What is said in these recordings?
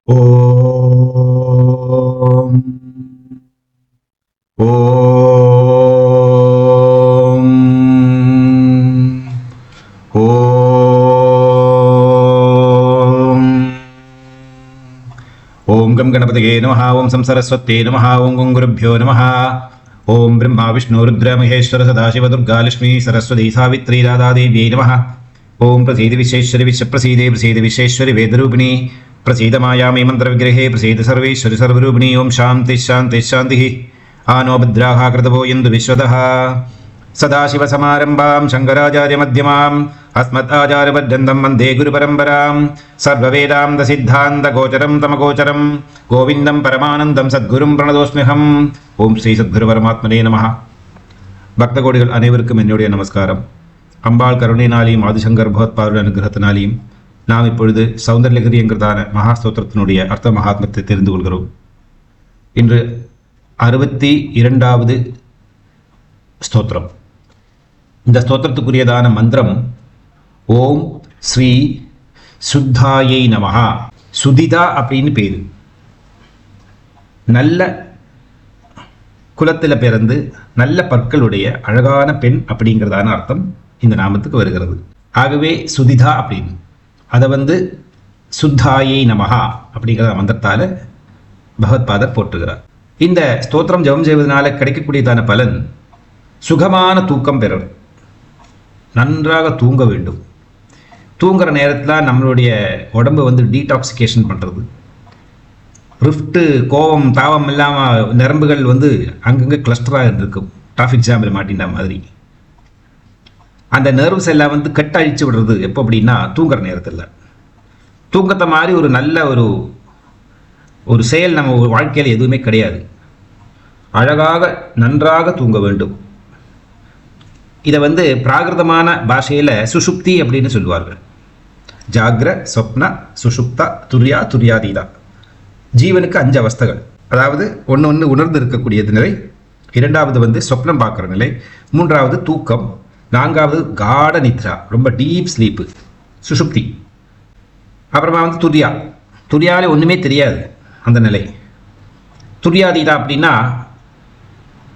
ஓம் ஓம் ஓம் ஓம் come கணபதியே நமஹ. ஓம் some சரஸ்வத்யே நமஹ. ஓம் கம் குருभ्यो நமஹ. ஓம் பிரம்மா விஷ்ணு ருத்ர மகேஸ்வர சதாசிவ துர்கா லட்சுமி சரஸ்வதி சாவித்ரி ராதா தேவியை நமஹ. ஓம் பிரசீத விஸ்வேஸ்வரி விஸ்வப்ரசீதே பிரசீத விஸ்வேஸ்வரி வேதரூபிணி प्रसीद मायामी मंत्र विग्रहे प्रसीद सर्वेश्वरि सर्वरूपिणी ओम शांति शांति शांति आनो भद्राः कृतवो यन्तु विश्वतः सदाशिव समारंभां शंकराचार्य मध्यमाम् अस्मदाचार्यपर्यन्तं वन्दे गुरुपरम्परां सर्ववेदान्त सिद्धान्त गोचरं तमगोचरं गोविन्दं परमानन्दं सद्गुरुं प्रणतोऽस्म्यहम् ओम श्री सद्गुरु परमात्मने नमः. பக்தகோடிகள் அனைவருக்கும் என்னுடைய நமஸ்காரம். அம்பாள் கருணையினாலையும் ஆதிசங்கர் பகவத்பாதருடைய அனுகிரகத்தினாலையும் நாம் இப்பொழுது சௌந்தர்யகிரி என்கிறதான மகாஸ்தோத்திரத்தினுடைய அர்த்த மகாத்மத்தை தெரிந்து கொள்கிறோம். இன்று 62வது ஸ்தோத்திரம். இந்த ஸ்தோத்திரத்துக்குரியதான மந்திரம் ஓம் ஸ்ரீ சுத்தாயை நமஹா. சுதிதா அப்படின்னு பேரு. நல்ல குலத்தில் பிறந்து நல்ல பற்களுடைய அழகான பெண் அப்படிங்கிறதான அர்த்தம் இந்த நாமத்துக்கு வருகிறது. ஆகவே சுதிதா அப்படின்னு அதை சுத்தாயை நமஹா அப்படிங்கிற மந்திரத்தால் பகவத்பாதர் போற்றுகிறார். இந்த ஸ்தோத்திரம் ஜபம் செய்வதனால கிடைக்கக்கூடியதான பலன் சுகமான தூக்கம் பெறும். நன்றாக தூங்க வேண்டும். தூங்குற நேரத்தில் நம்மளுடைய உடம்பு டீடாக்சிகேஷன் பண்ணுறது. ரிஃப்ட்டு கோபம் தாவம் இல்லாமல் நரம்புகள் அங்கங்கே கிளஸ்டராக இருக்கும். டிராஃபிக் ஜாமில் மாட்டின்ற மாதிரி அந்த நர்வ்ஸ் எல்லாம் கட் அழிச்சு விடுறது எப்போ அப்படின்னா தூங்குற நேரத்தில். தூங்கத்தை மாதிரி ஒரு நல்ல ஒரு செயல் நம்ம வாழ்க்கையில் எதுவுமே கிடையாது. அழகாக நன்றாக தூங்க வேண்டும். இதை பிராகிருதமான பாஷையில் சுஷுப்தி அப்படின்னு சொல்லுவார்கள். ஜாகிர சொப்ன சுஷுப்தா துரியா துரியாதீதா. ஜீவனுக்கு 5 அவஸ்தைகள். அதாவது ஒன்று உணர்ந்து இருக்கக்கூடியது நிலை, 2வது சொப்னம் பார்க்குற நிலை, 3வது தூக்கம், 4வது காட நித்ரா ரொம்ப டீப் ஸ்லீப்பு சுஷுப்தி. அப்புறமா துரியா. துரியாவில் ஒன்றுமே தெரியாது அந்த நிலை. துரியாதீதா அப்படின்னா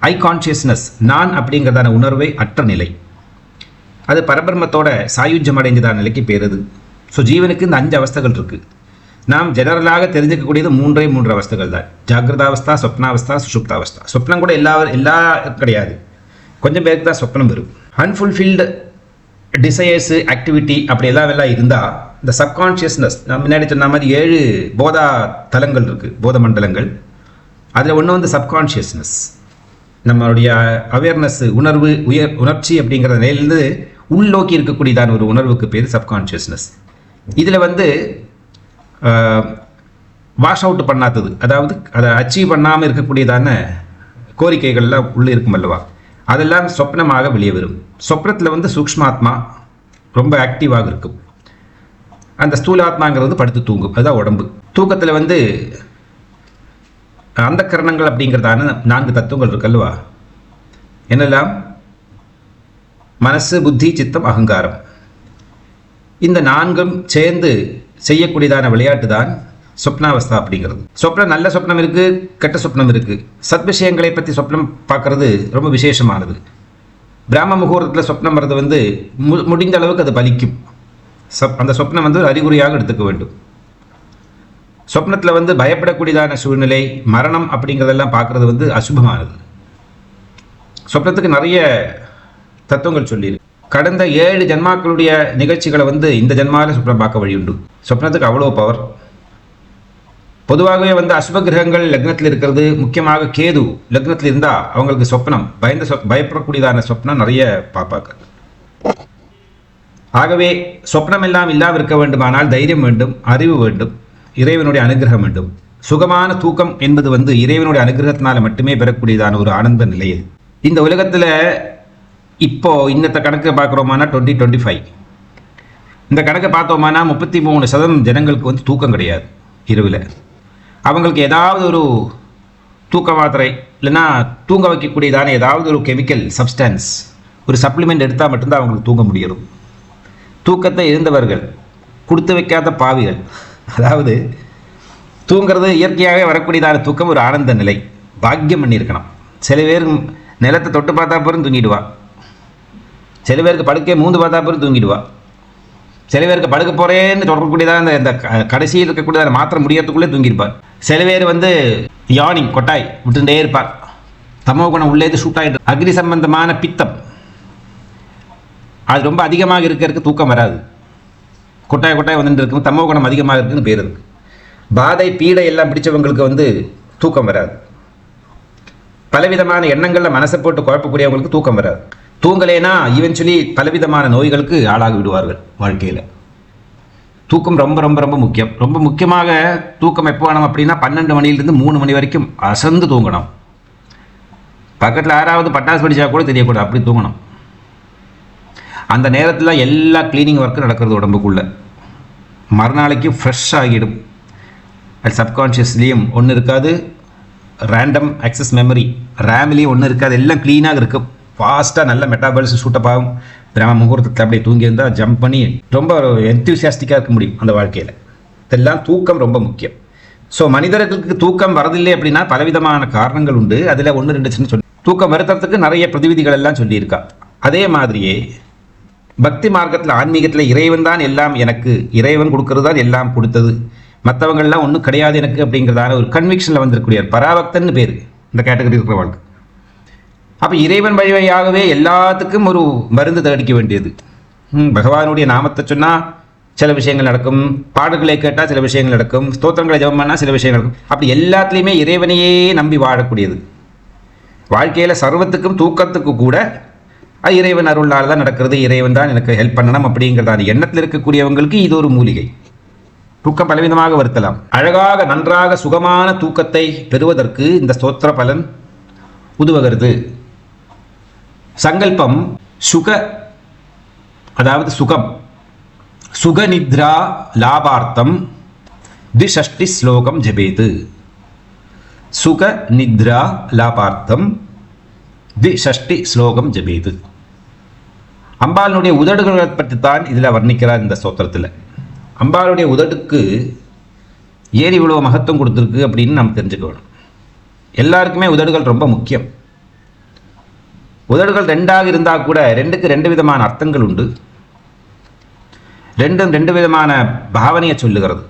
ஐ கான்ஷியஸ்னஸ், நான் அப்படிங்கிறதான உணர்வை அற்ற நிலை. அது பரபிரம்மத்தோட சாயுஜ்யம் அடைஞ்சதான நிலைக்கு பேருது. ஸோ ஜீவனுக்கு இந்த 5 அவஸ்தைகள் இருக்குது. நாம் ஜெனரலாக தெரிஞ்சுக்கக்கூடியது 3 அவஸ்தைகள் தான். ஜாகிரதாவஸ்தா, சொப்னாவஸ்தா, சுஷுப்தாவஸ்தா. சொப்னம் கூட எல்லா கிடையாது, கொஞ்சம் பேருக்கு தான் சொப்னம் வரும். அன்ஃபுல்ஃபில்டு டிசையர்ஸு ஆக்டிவிட்டி அப்படி எல்லாம் இருந்தால் இந்த சப்கான்ஷியஸ்னஸ், நான் முன்னாடி சொன்ன மாதிரி 7 போதா தலங்கள் இருக்குது, போத மண்டலங்கள். அதில் ஒன்று சப்கான்ஷியஸ்னஸ், நம்மளுடைய அவேர்னஸ், உணர்ச்சி அப்படிங்கிற நிலையிலேருந்து உள்நோக்கி இருக்கக்கூடியதான ஒரு உணர்வுக்கு பேர் சப்கான்ஷியஸ்னஸ். இதில் வாஷ் அவுட் பண்ணாதது, அதாவது அதை அச்சீவ் பண்ணாமல் இருக்கக்கூடியதான கோரிக்கைகள்லாம் உள்ளே இருக்கும் அல்லவா, அதெல்லாம் சொப்னமாக வெளியே வரும். சொப்னத்தில் சூக்ஷ்மாத்மா ரொம்ப ஆக்டிவாக இருக்கும். அந்த ஸ்தூலாத்மாங்கிறது படுத்து தூங்கும், அதுதான் உடம்பு. தூக்கத்தில் அந்த கரணங்கள் அப்படிங்கிறதான 4 தத்துவங்கள் இருக்குல்லவா. என்னெல்லாம்? மனசு, புத்தி, சித்தம், அகங்காரம். இந்த 4ம் சேர்ந்து செய்யக்கூடியதான விளையாட்டு தான் சொப்னாவஸ்தா அப்படிங்கிறது. சொப்னம், நல்ல சொப்னம் இருக்குது, கெட்ட சொப்னம் இருக்குது. சத் விஷயங்களை பற்றி சொப்னம் பார்க்கறது ரொம்ப விசேஷமானது. பிராம முகூர்த்தத்தில் சொப்னம் வர்றது முடிந்த அளவுக்கு அது பலிக்கும். அந்த சொப்னம் ஒரு அறிகுறியாக எடுத்துக்க வேண்டும். சொப்னத்தில் பயப்படக்கூடியதான சூழ்நிலை, மரணம் அப்படிங்கிறதெல்லாம் பார்க்கறது அசுபமானது. சொப்னத்துக்கு நிறைய தத்துவங்கள் சொல்லியிருக்கு. கடந்த 7 ஜன்மாக்களுடைய நிகழ்ச்சிகளை இந்த ஜன்மாவில் சொப்னம் பார்க்க வழி உண்டு. சொப்னத்துக்கு அவ்வளோ பவர். பொதுவாகவே அசுப கிரகங்கள் லக்னத்தில் இருக்கிறது, முக்கியமாக கேது லக்னத்தில் இருந்தால் அவங்களுக்கு சொப்னம் பயப்படக்கூடியதான சொப்னம் நிறைய பார்ப்பாங்க. ஆகவே சொப்னம் எல்லாம் இல்லாமல் இருக்க வேண்டுமானால் தைரியம் வேண்டும், அறிவு வேண்டும், இறைவனுடைய அனுகிரகம் வேண்டும். சுகமான தூக்கம் என்பது இறைவனுடைய அனுகிரகத்தினால மட்டுமே பெறக்கூடியதான ஒரு ஆனந்த நிலை. இந்த உலகத்தில் இப்போ இன்னத்த கணக்கு பார்க்குறோமானா 2025 இந்த கணக்கை பார்த்தோமானா 33% ஜனங்களுக்கு தூக்கம் கிடையாது. இரவில் அவங்களுக்கு ஏதாவது ஒரு தூக்க மாத்திரை இல்லைன்னா தூங்க வைக்கக்கூடியதான ஏதாவது ஒரு கெமிக்கல் சப்ஸ்டன்ஸ், ஒரு சப்ளிமெண்ட் எடுத்தால் மட்டும்தான் அவங்களுக்கு தூங்க முடியும். தூக்கத்தை இருந்தவர்கள் கொடுத்து வைக்காத பாவிகள். அதாவது தூங்கிறது இயற்கையாகவே வரக்கூடியதான தூக்கம் ஒரு ஆனந்த நிலை. பாக்கியம் பண்ணியிருக்கணும். சில பேர் நிலத்தை தொட்டு பார்த்தா போகிறோம் தூங்கிடுவா. சில பேருக்கு படுக்கையை மூந்து பார்த்தா போகிறோம் தூங்கிடுவா. சில பேருக்கு படுக்க போகிறேன்னு தொடரக்கூடியதாக இந்த கடைசியில் இருக்கக்கூடியதாக மாத்திர முடியறதுக்குள்ளே தூங்கியிருப்பார். சில பேர் யானிங் கொட்டாய் விட்டுட்டே இருப்பார். தமோ குணம் உள்ளேது ஷூட் ஆகிட்டு அக்னி சம்பந்தமான பித்தம் அது ரொம்ப அதிகமாக இருக்கிறதுக்கு தூக்கம் வராது. கொட்டாய் கொட்டாய் வந்துட்டு இருக்கும். தமோ குணம் அதிகமாக இருக்குன்னு பேர் இருக்கு. பாதை பீடை எல்லாம் பிடிச்சவங்களுக்கு தூக்கம் வராது. பலவிதமான எண்ணங்களில் மனசை போட்டு குழப்பக்கூடியவங்களுக்கு தூக்கம் வராது. தூங்கலேனா ஈவென்ச்சுவலி பலவிதமான நோய்களுக்கு ஆளாகி விடுவார்கள் வாழ்க்கையில். தூக்கம் ரொம்ப ரொம்ப ரொம்ப முக்கியம். ரொம்ப முக்கியமாக தூக்கம் எப்போ வேணும் அப்படின்னா 12 மணிலேருந்து 3 மணி வரைக்கும் அசந்து தூங்கணும். பக்கத்தில் யாராவது பட்டாசு படித்தா கூட தெரியக்கூடாது, அப்படி தூங்கணும். அந்த நேரத்தில் எல்லா கிளீனிங் ஒர்க்கும் நடக்கிறது உடம்புக்குள்ளே. மறுநாளைக்கு ஃப்ரெஷ் ஆகிடும். அது சப்கான்ஷியஸ்லேயும் ஒன்றும் இருக்காது, ரேண்டம் ஆக்சஸ் மெமரி ரேம்லேயும் ஒன்றும் இருக்காது. எல்லாம் க்ளீனாக இருக்கும். ஃபாஸ்ட்டாக நல்ல மெட்டாபாலிசம் ஷூட்டப்பாகும். பிரம்ம முகூர்த்தத்தில் அப்படியே தூங்கியிருந்தால் ஜம்ப் பண்ணி ரொம்ப என்தூசியாஸ்டிக்காக இருக்க முடியும் அந்த வாழ்க்கையில். இதெல்லாம் தூக்கம் ரொம்ப முக்கியம். ஸோ மனிதர்களுக்கு தூக்கம் வரதில்லை அப்படின்னா பலவிதமான காரணங்கள் உண்டு. அதில் 1-2 சொல்லி தூக்கம் வருத்துறதுக்கு நிறைய பிரதிவிதிகள் எல்லாம் சொல்லியிருக்கா. அதே மாதிரியே பக்தி மார்க்கத்தில் ஆன்மீகத்தில் இறைவன் தான் எல்லாம் எனக்கு, இறைவன் கொடுக்கறது தான் எல்லாம் கொடுத்தது, மற்றவங்கள்லாம் ஒன்றும் கிடையாது எனக்கு அப்படிங்கிறதான ஒரு கன்விக்ஷனில் வந்திருக்கூடிய பராபக்தன்னு பேர் இந்த கேட்டகரி இருக்கிற வாழ்க்கை. அப்போ இறைவன் வழியாகவே எல்லாத்துக்கும் ஒரு மருந்து தடிக்க வேண்டியது. பகவானுடைய நாமத்தை சொன்னால் சில விஷயங்கள் நடக்கும், பாடல்களை கேட்டால் சில விஷயங்கள் நடக்கும், ஸ்தோத்திரங்களை ஜபம் பண்ணால் சில விஷயங்கள் நடக்கும். அப்படி எல்லாத்துலேயுமே இறைவனையே நம்பி வாழக்கூடியது. வாழ்க்கையில் சர்வத்துக்கும் தூக்கத்துக்கு கூட இறைவன் அருளால் தான் நடக்கிறது, இறைவன் தான் எனக்கு ஹெல்ப் பண்ணணும் அப்படிங்கிறதான எண்ணத்தில் இருக்கக்கூடியவங்களுக்கு இது ஒரு மூலிகை. தூக்கம் பலவிதமாக வருத்தலாம். அழகாக நன்றாக சுகமான தூக்கத்தை பெறுவதற்கு இந்த ஸ்தோத்திர பலன் உதவுகிறது. சங்கல்பம் சுக, அதாவது சுகம், சுகநித்ரா லாபார்த்தம் 260 ஸ்லோகம் ஜபேது. சுகநித்ரா லாபார்த்தம் 260 ஸ்லோகம் ஜபேது. அம்பாளுடைய உதடுகளை பற்றித்தான் இதில் வர்ணிக்கிறார் இந்த ஸ்தோத்திரத்தில். அம்பாளுடைய உதடுக்கு ஏன் இவ்வளோ மகத்துவம் கொடுத்துருக்கு அப்படின்னு நாம் தெரிஞ்சுக்கணும். எல்லாருக்குமே உதடுகள் ரொம்ப முக்கியம். உதடுகள் 2ஆக இருந்தால் கூட 2க்கு 2 விதமான அர்த்தங்கள் உண்டு. 2 விதமான பாவனையை சொல்லுகிறது.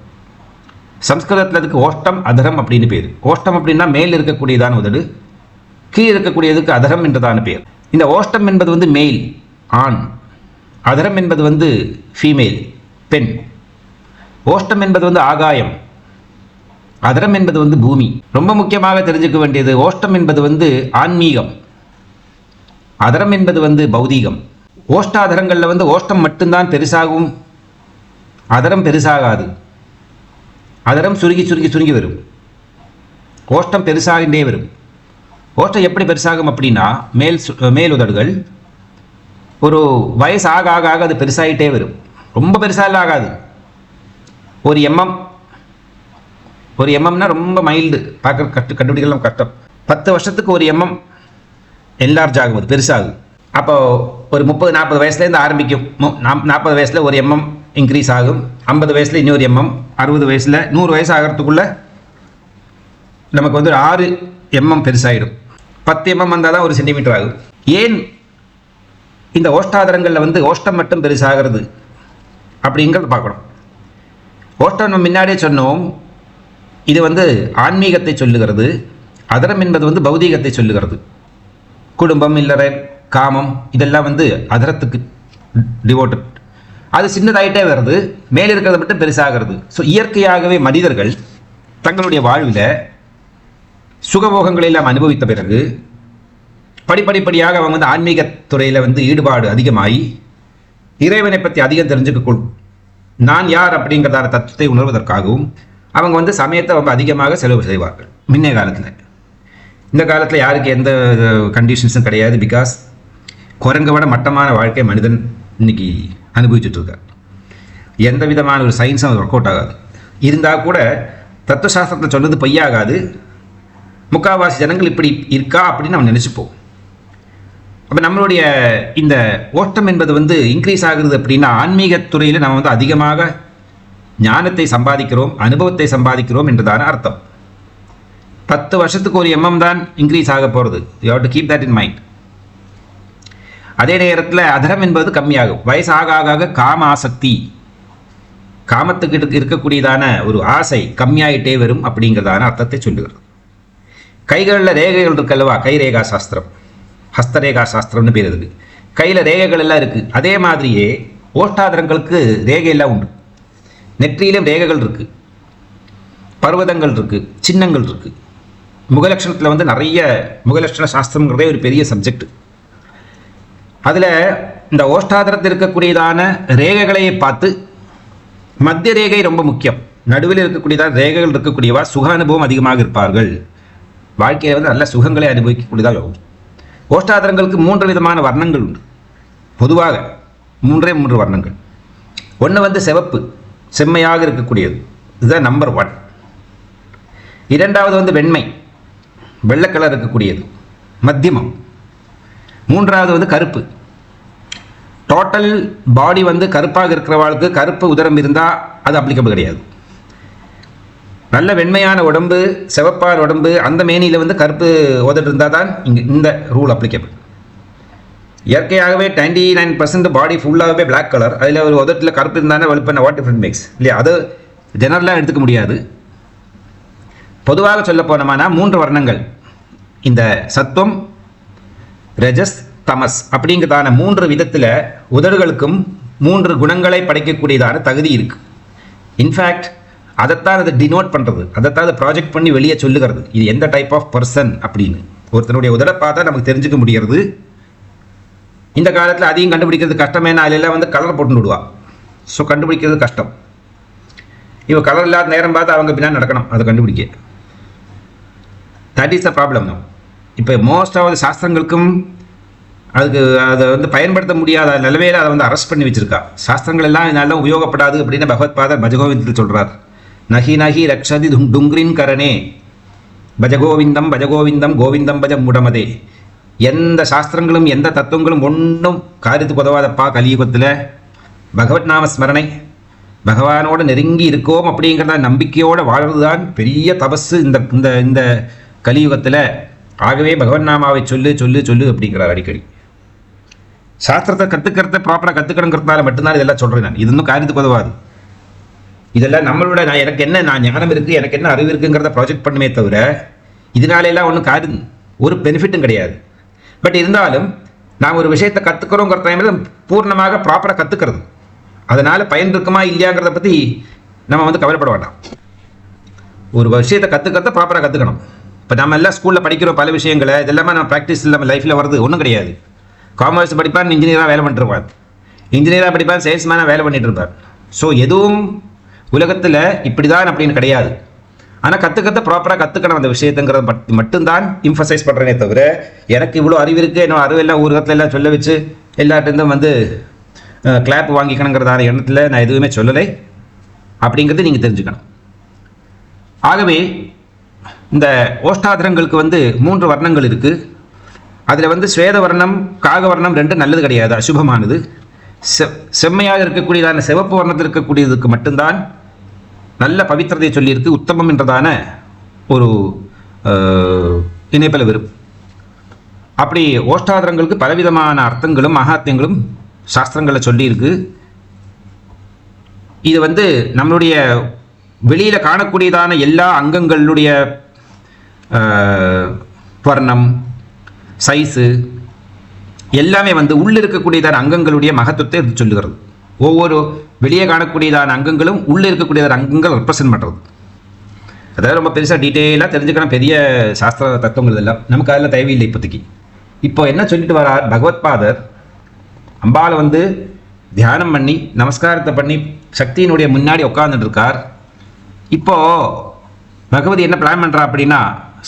சம்ஸ்கிருதத்தில் அதுக்கு ஓஷ்டம் அதரம் அப்படின்னு பேர். ஓஷ்டம் அப்படின்னா மேல் இருக்கக்கூடியதான உதடு, கீழ் இருக்கக்கூடியதுக்கு அதரம் என்றதான பேர். இந்த ஓஷ்டம் என்பது மேல் ஆண், அதரம் என்பது ஃபீமேல் பெண். ஓஷ்டம் என்பது ஆகாயம், அதரம் என்பது பூமி. ரொம்ப முக்கியமாக தெரிஞ்சுக்க வேண்டியது ஓஷ்டம் என்பது ஆன்மீகம், அதரம் என்பது பௌதீகம். ஓஷ்டாதரங்களில் ஓஷ்டம் மட்டும்தான் பெருசாகும், அதரம் பெருசாகாது. அதரம் சுருங்கி சுருங்கி சுருங்கி வரும், ஓஷ்டம் பெருசாகின்றே வரும். ஓஷ்டம் எப்படி பெருசாகும் அப்படின்னா மேல் உதடுகள் ஒரு வயசு ஆக ஆக ஆக அது பெருசாகிட்டே வரும். ரொம்ப பெருசாக ஆகாது. ஒரு எம்எம்னா ரொம்ப மைல்டு, பார்க்க கண்டுபிடிக்கலாம் கஷ்டம். 10 வருஷத்துக்கு ஒரு எம்எம் என்லார்ஜ் ஆகும், அது பெருசாகும். அப்போ ஒரு 30-40 வயசுலேருந்து ஆரம்பிக்கும். 40 வயசில் ஒரு எம்எம் இன்க்ரீஸ் ஆகும், 50 வயசில் இன்னொரு எம்எம், 60 வயசில் 100 வயசு ஆகிறதுக்குள்ளே நமக்கு 6 எம்எம் பெருசாகிடும். 10 எம்எம் வந்தால் தான் 1 சென்டிமீட்டர் ஆகும். ஏன் இந்த ஓஷ்டாதரங்களில் ஓஷ்டம் மட்டும் பெருசாகிறது அப்படிங்கிறத பார்க்கணும். ஓஷ்டம் நம்ம முன்னாடியே சொன்னோம், இது ஆன்மீகத்தை சொல்லுகிறது. அதரம் என்பது பௌதீகத்தை சொல்லுகிறது. குடும்பம், இல்லறை, காமம் இதெல்லாம் அதரத்துக்கு டிவோட்டட். அது சின்னதாயிட்டே வருது, மேலே இருக்கிறத மட்டும் பெருசாகிறது. ஸோ இயற்கையாகவே மனிதர்கள் தங்களுடைய வாழ்வில் சுகபோகங்களை எல்லாம் அனுபவித்த பிறகு படிப்படிப்படியாக அவங்க ஆன்மீகத்துறையில் ஈடுபாடு அதிகமாகி இறைவனை பற்றி அதிகம் தெரிஞ்சுக்கொள்ளும். நான் யார் அப்படிங்கிறதான தத்துவத்தை உணர்வதற்காகவும் அவங்க சமயத்தை ரொம்ப அதிகமாக செலவு செய்வார்கள். முன்னைய காலத்தில், இந்த காலத்தில் யாருக்கு எந்த கண்டிஷன்ஸும் கிடையாது. பிகாஸ் குரங்கை விட மட்டமான வாழ்க்கை மனிதன் இன்னைக்கு அனுபவிச்சுட்டு இருக்கார். எந்த விதமான ஒரு சயின்ஸும் அது ஒர்க் அவுட் ஆகாது. இருந்தால் கூட தத்துவசாஸ்திரத்தில் சொன்னது பொய்யாகாது. முக்கால்வாசி ஜனங்கள் இப்படி இருக்கா அப்படின்னு நம்ம நினச்சிப்போம். அப்போ நம்மளுடைய இந்த ஓட்டம் என்பது இன்க்ரீஸ் ஆகுறது அப்படின்னா ஆன்மீகத்துறையில் நம்ம அதிகமாக ஞானத்தை சம்பாதிக்கிறோம், அனுபவத்தை சம்பாதிக்கிறோம் என்றுதான அர்த்தம். 10 வருஷத்துக்கு ஒரு எம்எம் தான் இன்க்ரீஸ் ஆக போகிறது. You have to keep that in mind. அதே நேரத்தில் அதரம் என்பது கம்மியாகும். வயசு ஆக ஆக காம ஆசக்தி, காமத்துக்கு இருக்கக்கூடியதான ஒரு ஆசை கம்மியாயிட்டே வரும் அப்படிங்கிறதான அர்த்தத்தை சொல்லுகிறது. கைகளில் ரேகைகள் இருக்கல்லவா, கைரேகா சாஸ்திரம், ஹஸ்தரேகா சாஸ்திரம்னு பேர் இருக்கு. கையில் ரேகைகள் எல்லாம் இருக்குது. அதே மாதிரியே ஓஷ்டாதரங்களுக்கு ரேகையெல்லாம் உண்டு. நெற்றியிலும் ரேகைகள் இருக்குது, பர்வதங்கள் இருக்குது, சின்னங்கள் இருக்குது. முகலட்சணத்தில் வந்து நிறைய முகலட்சண சாஸ்திரங்கிறதே ஒரு பெரிய சப்ஜெக்ட். அதில் இந்த ஓஷ்டாதரத்தில் இருக்கக்கூடியதான ரேகைகளையே பார்த்து, மத்திய ரேகை ரொம்ப முக்கியம். நடுவில் இருக்கக்கூடியதான ரேகைகள் இருக்கக்கூடியவா சுக அனுபவம் அதிகமாக இருப்பார்கள். வாழ்க்கையில் வந்து நல்ல சுகங்களை அனுபவிக்கக்கூடியதாக இருக்கும். ஓஷ்டாதரங்களுக்கு 3 விதமான வர்ணங்கள் உண்டு. பொதுவாக 3 வர்ணங்கள். ஒன்று வந்து சிவப்பு, செம்மையாக இருக்கக்கூடியது, இதுதான் நம்பர் 1. இரண்டாவது வந்து வெண்மை, வெள்ளை கலர் இருக்கக்கூடியது, மத்தியமம். மூன்றாவது வந்து கருப்பு. டோட்டல் பாடி வந்து கருப்பாக இருக்கிறவாளுக்கு கருப்பு உதரம் இருந்தால் அது அப்ளிகபிள் கிடையாது. நல்ல வெண்மையான உடம்பு, சிவப்பான உடம்பு, அந்த மேனியில் வந்து கருப்பு உதடு இருந்தால் தான் இங்கே இந்த ரூல் அப்ளிகபிள். இயற்கையாகவே 99% பாடி ஃபுல்லாகவே பிளாக் கலர், அதில் ஒரு உதட்டில் கருப்பு இருந்தானே வெளுப்பண்ண வாட் டிஃப்ரெண்ட் மேக்ஸ் இல்லையா? அது ஜெனரலாக எடுத்துக்க முடியாது. பொதுவாக சொல்ல போனோம்னா 3 வர்ணங்கள், இந்த சத்துவம், ரஜஸ், தமஸ் அப்படிங்கிறதான 3 விதத்தில் உதடுகளுக்கும் 3 குணங்களை படைக்கக்கூடியதான தகுதி இருக்குது. இன்ஃபேக்ட் அதைத்தான் அதை டினோட் பண்ணுறது, அதைத்தான் அதை ப்ராஜெக்ட் பண்ணி வெளியே சொல்லுகிறது. இது எந்த டைப் ஆஃப் பர்சன் அப்படின்னு ஒருத்தனுடைய உதட பார்த்தா நமக்கு தெரிஞ்சுக்க முடிகிறது. இந்த காலத்தில் அதையும் கண்டுபிடிக்கிறது கஷ்டமே. அதிலெல்லாம் வந்து கலர் போட்டு விடுவா. ஸோ கண்டுபிடிக்கிறது கஷ்டம். இவ கலர் இல்லாத நேரம் பார்த்து அவங்க பின்னாடி நடக்கணும் அதை கண்டுபிடிக்க. That is the problem. இப்போ மோஸ்ட் ஆஃப் சாஸ்திரங்களுக்கும் அதுக்கு அதை வந்து பயன்படுத்த முடியாத நிலவையில் அதை வந்து அரெஸ்ட் பண்ணி வச்சிருக்கா. சாஸ்திரங்கள் எல்லாம் இதனால உபயோகப்படாது அப்படின்னு பகவத் பாதர் பஜகோவிந்தத்தில் சொல்கிறார். நகி நகி ரக்ஷதி டுங்கிரின் கரணே பஜகோவிந்தம் பஜகோவிந்தம் கோவிந்தம் பஜ முடமதே. எந்த சாஸ்திரங்களும் எந்த தத்துவங்களும் ஒன்றும் காரியத்துக்கு உதவாதப்பா. கலியுகத்தில் பகவத் நாம ஸ்மரணை, பகவானோடு நெருங்கி இருக்கோம் அப்படிங்கிறத நம்பிக்கையோடு வாழ்றது தான் பெரிய தபஸு இந்த இந்த இந்த கலியுகத்தில். ஆகவே பகவன் நாமாவை சொல்லு சொல்லு சொல்லு அப்படிங்கிறார் அடிக்கடி. சாஸ்திரத்தை கற்றுக்கிறத ப்ராப்பராக கற்றுக்கணுங்கிறதுனால மட்டும்தான் இதெல்லாம் சொல்கிறேன் நான். இது இன்னும் காரியத்துக்கு உதவாது. இதெல்லாம் நம்மளோட எனக்கு என்ன ஞானம் இருக்குது, எனக்கு என்ன அறிவு இருக்குங்கிறத ப்ராஜெக்ட் பண்ணுமே தவிர இதனாலெல்லாம் ஒன்றும் ஒரு பெனிஃபிட்டும் கிடையாது. பட் இருந்தாலும் நாம் ஒரு விஷயத்தை கற்றுக்கிறோங்கிற டைமில் பூர்ணமாக ப்ராப்பராக கற்றுக்கிறது, அதனால் பயன் இருக்குமா இல்லையாங்கிறத பற்றி நம்ம வந்து கவலைப்பட வேண்டாம். ஒரு விஷயத்தை கற்றுக்கிறத ப்ராப்பராக கற்றுக்கணும். இப்போ நம்ம எல்லாம் ஸ்கூலில் படிக்கிறோம் பல விஷயங்களை, இதெல்லாமே நம்ம ப்ராக்டிஸ் நம்ம லைஃப்பில் வருது ஒன்றும் கிடையாது. காமர்ஸ் படிப்பான், இன்ஜினியராக வேலை பண்ணிட்டுருப்பார், இன்ஜினியராக படிப்பான், சேல்ஸ்மேனாக வேலை பண்ணிட்டு இருப்பார். ஸோ எதுவும் உலகத்தில் இப்படி தான் அப்படின்னு கிடையாது. ஆனால் கற்றுக்கிறத ப்ராப்பராக கற்றுக்கணும் அந்த விஷயத்துங்கிறத மட்டும்தான் இம்ஃபசைஸ் பண்ணுறேனே தவிர எனக்கு இவ்வளோ அறிவு இருக்குது, என்ன அறிவெல்லாம் ஊரகத்தில் எல்லாம் சொல்ல வச்சு எல்லார்ட்டேருந்தும் வந்து கிளாப் வாங்கிக்கணுங்கிறதான எண்ணத்தில் நான் எதுவுமே சொல்லலை அப்படிங்கிறது நீங்கள் தெரிஞ்சுக்கணும். ஆகவே இந்த ஓஷ்டாதரங்களுக்கு வந்து 3 வர்ணங்கள் இருக்குது. அதில் வந்து ஸ்வேத வர்ணம், காக வர்ணம் 2 நல்லது கிடையாது, அசுபமானது. செம்மையாக இருக்கக்கூடியதான சிவப்பு வர்ணத்தில் இருக்கக்கூடியதுக்கு மட்டும்தான் நல்ல பவித்திரத்தை சொல்லியிருக்கு, உத்தமம் என்றதான ஒரு இணைப்பில் வரும். அப்படி ஓஷ்டாதரங்களுக்கு பலவிதமான அர்த்தங்களும் மகாத்மியங்களும் சாஸ்திரங்களில் சொல்லியிருக்கு. இது வந்து நம்மளுடைய வெளியில் காணக்கூடியதான எல்லா அங்கங்களுடைய வர்ணம், சைஸு எல்லாமே வந்து உள்ளே இருக்கக்கூடியதான அங்கங்களுடைய மகத்துவத்தை இது சொல்லுகிறது. ஒவ்வொரு வெளியே காணக்கூடியதான அங்கங்களும் உள்ளே இருக்கக்கூடியதான அங்கங்கள் ரெப்ரசன்ட் பண்ணுறது. அதாவது ரொம்ப பெருசாக டீட்டெயிலாக தெரிஞ்சுக்கணும் பெரிய சாஸ்திர தத்துவங்கள் எல்லாம். நமக்கு அதில் தேவையில்லை இப்போதைக்கு. இப்போ என்ன சொல்லிட்டு வரார் பகவத் பாதர், அம்பாவை வந்து தியானம் பண்ணி நமஸ்காரத்தை பண்ணி சக்தியினுடைய முன்னாடி உட்கார்ந்துட்டு இருக்கார். இப்போது பகவதி என்ன பிளான் பண்ணுறா அப்படின்னா,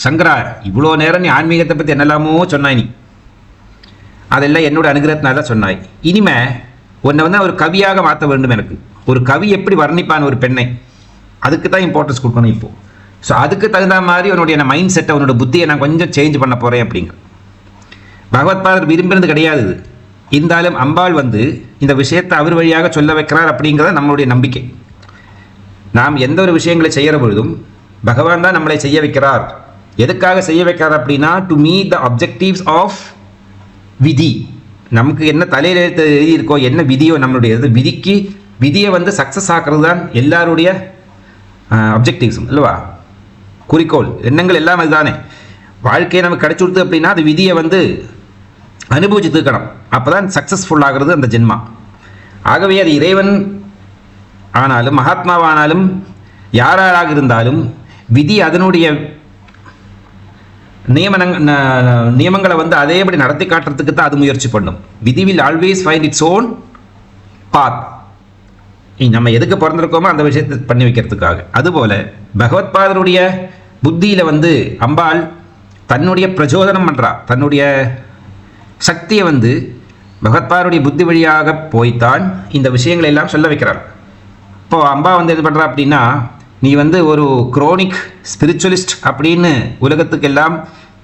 சங்கரா இவ்வளோ நேரம் நீ ஆன்மீகத்தை பற்றி என்னெல்லாமோ சொன்னாய், நீ அதெல்லாம் என்னோட அனுகிரகத்தினால தான் சொன்னாய். இனிமே உன்னை வந்து ஒரு கவியாக மாற்ற வேண்டும். எனக்கு ஒரு கவி எப்படி வர்ணிப்பான் ஒரு பெண்ணை, அதுக்கு தான் இம்பார்ட்டன்ஸ் கொடுக்கணும் இப்போது. ஸோ அதுக்கு தகுந்த மாதிரி உன்னுடைய மைண்ட் செட்டை, உன்னோட புத்தியை நான் கொஞ்சம் சேஞ்ச் பண்ண போகிறேன் அப்படிங்கிற பகவத் பாதர் விரும்பினது கிடையாது. இருந்தாலும் அம்பாள் வந்து இந்த விஷயத்தை அவர் வழியாக சொல்ல வைக்கிறார் அப்படிங்கிறத நம்மளுடைய நம்பிக்கை. நாம் எந்த ஒரு விஷயங்களை செய்கிற பொழுதும் பகவான் தான் நம்மளை செய்ய வைக்கிறார். எதுக்காக செய்ய வைக்கிறார் அப்படின்னா, to meet the objectives of விதி. நமக்கு என்ன தலையில் எழுதியிருக்கோ, என்ன விதியோ நம்மளுடைய விதிக்கு விதியை வந்து சக்ஸஸ் ஆக்குறது தான் எல்லாருடைய அப்ஜெக்டிவ்ஸும் இல்லவா, குறிக்கோள் எண்ணங்கள் எல்லாம் அதுதானே. வாழ்க்கையை நமக்கு கிடைச்சி கொடுத்து அப்படின்னா அது விதியை வந்து அனுபவிச்சு தீர்க்கணும். அப்போ தான் சக்ஸஸ்ஃபுல் ஆகிறது அந்த ஜென்மா. ஆகவே அது இறைவன் ஆனாலும் மகாத்மாவானாலும் யாராக இருந்தாலும் விதி அதனுடைய நியமங்களை வந்து அதேபடி நடத்தி காட்டுறதுக்கு தான் அது முயற்சி பண்ணும். விதி will always find its own path. நம்ம எதுக்கு பிறந்திருக்கோமோ அந்த விஷயத்தை பண்ணி வைக்கிறதுக்காக. அதுபோல பகவத்பாதருடைய புத்தியில் வந்து அம்பாள் தன்னுடைய பிரச்சோதனம் பண்ணுறா. தன்னுடைய சக்தியை வந்து பகவத்பாதருடைய புத்தி வழியாக போய்த்தான் இந்த விஷயங்களை எல்லாம் சொல்ல வைக்கிறாள். இப்போ அம்பா வந்து இது பண்ணுறா அப்படின்னா, நீ வந்து ஒரு குரோனிக் ஸ்பிரிச்சுவலிஸ்ட் அப்படின்னு உலகத்துக்கு எல்லாம்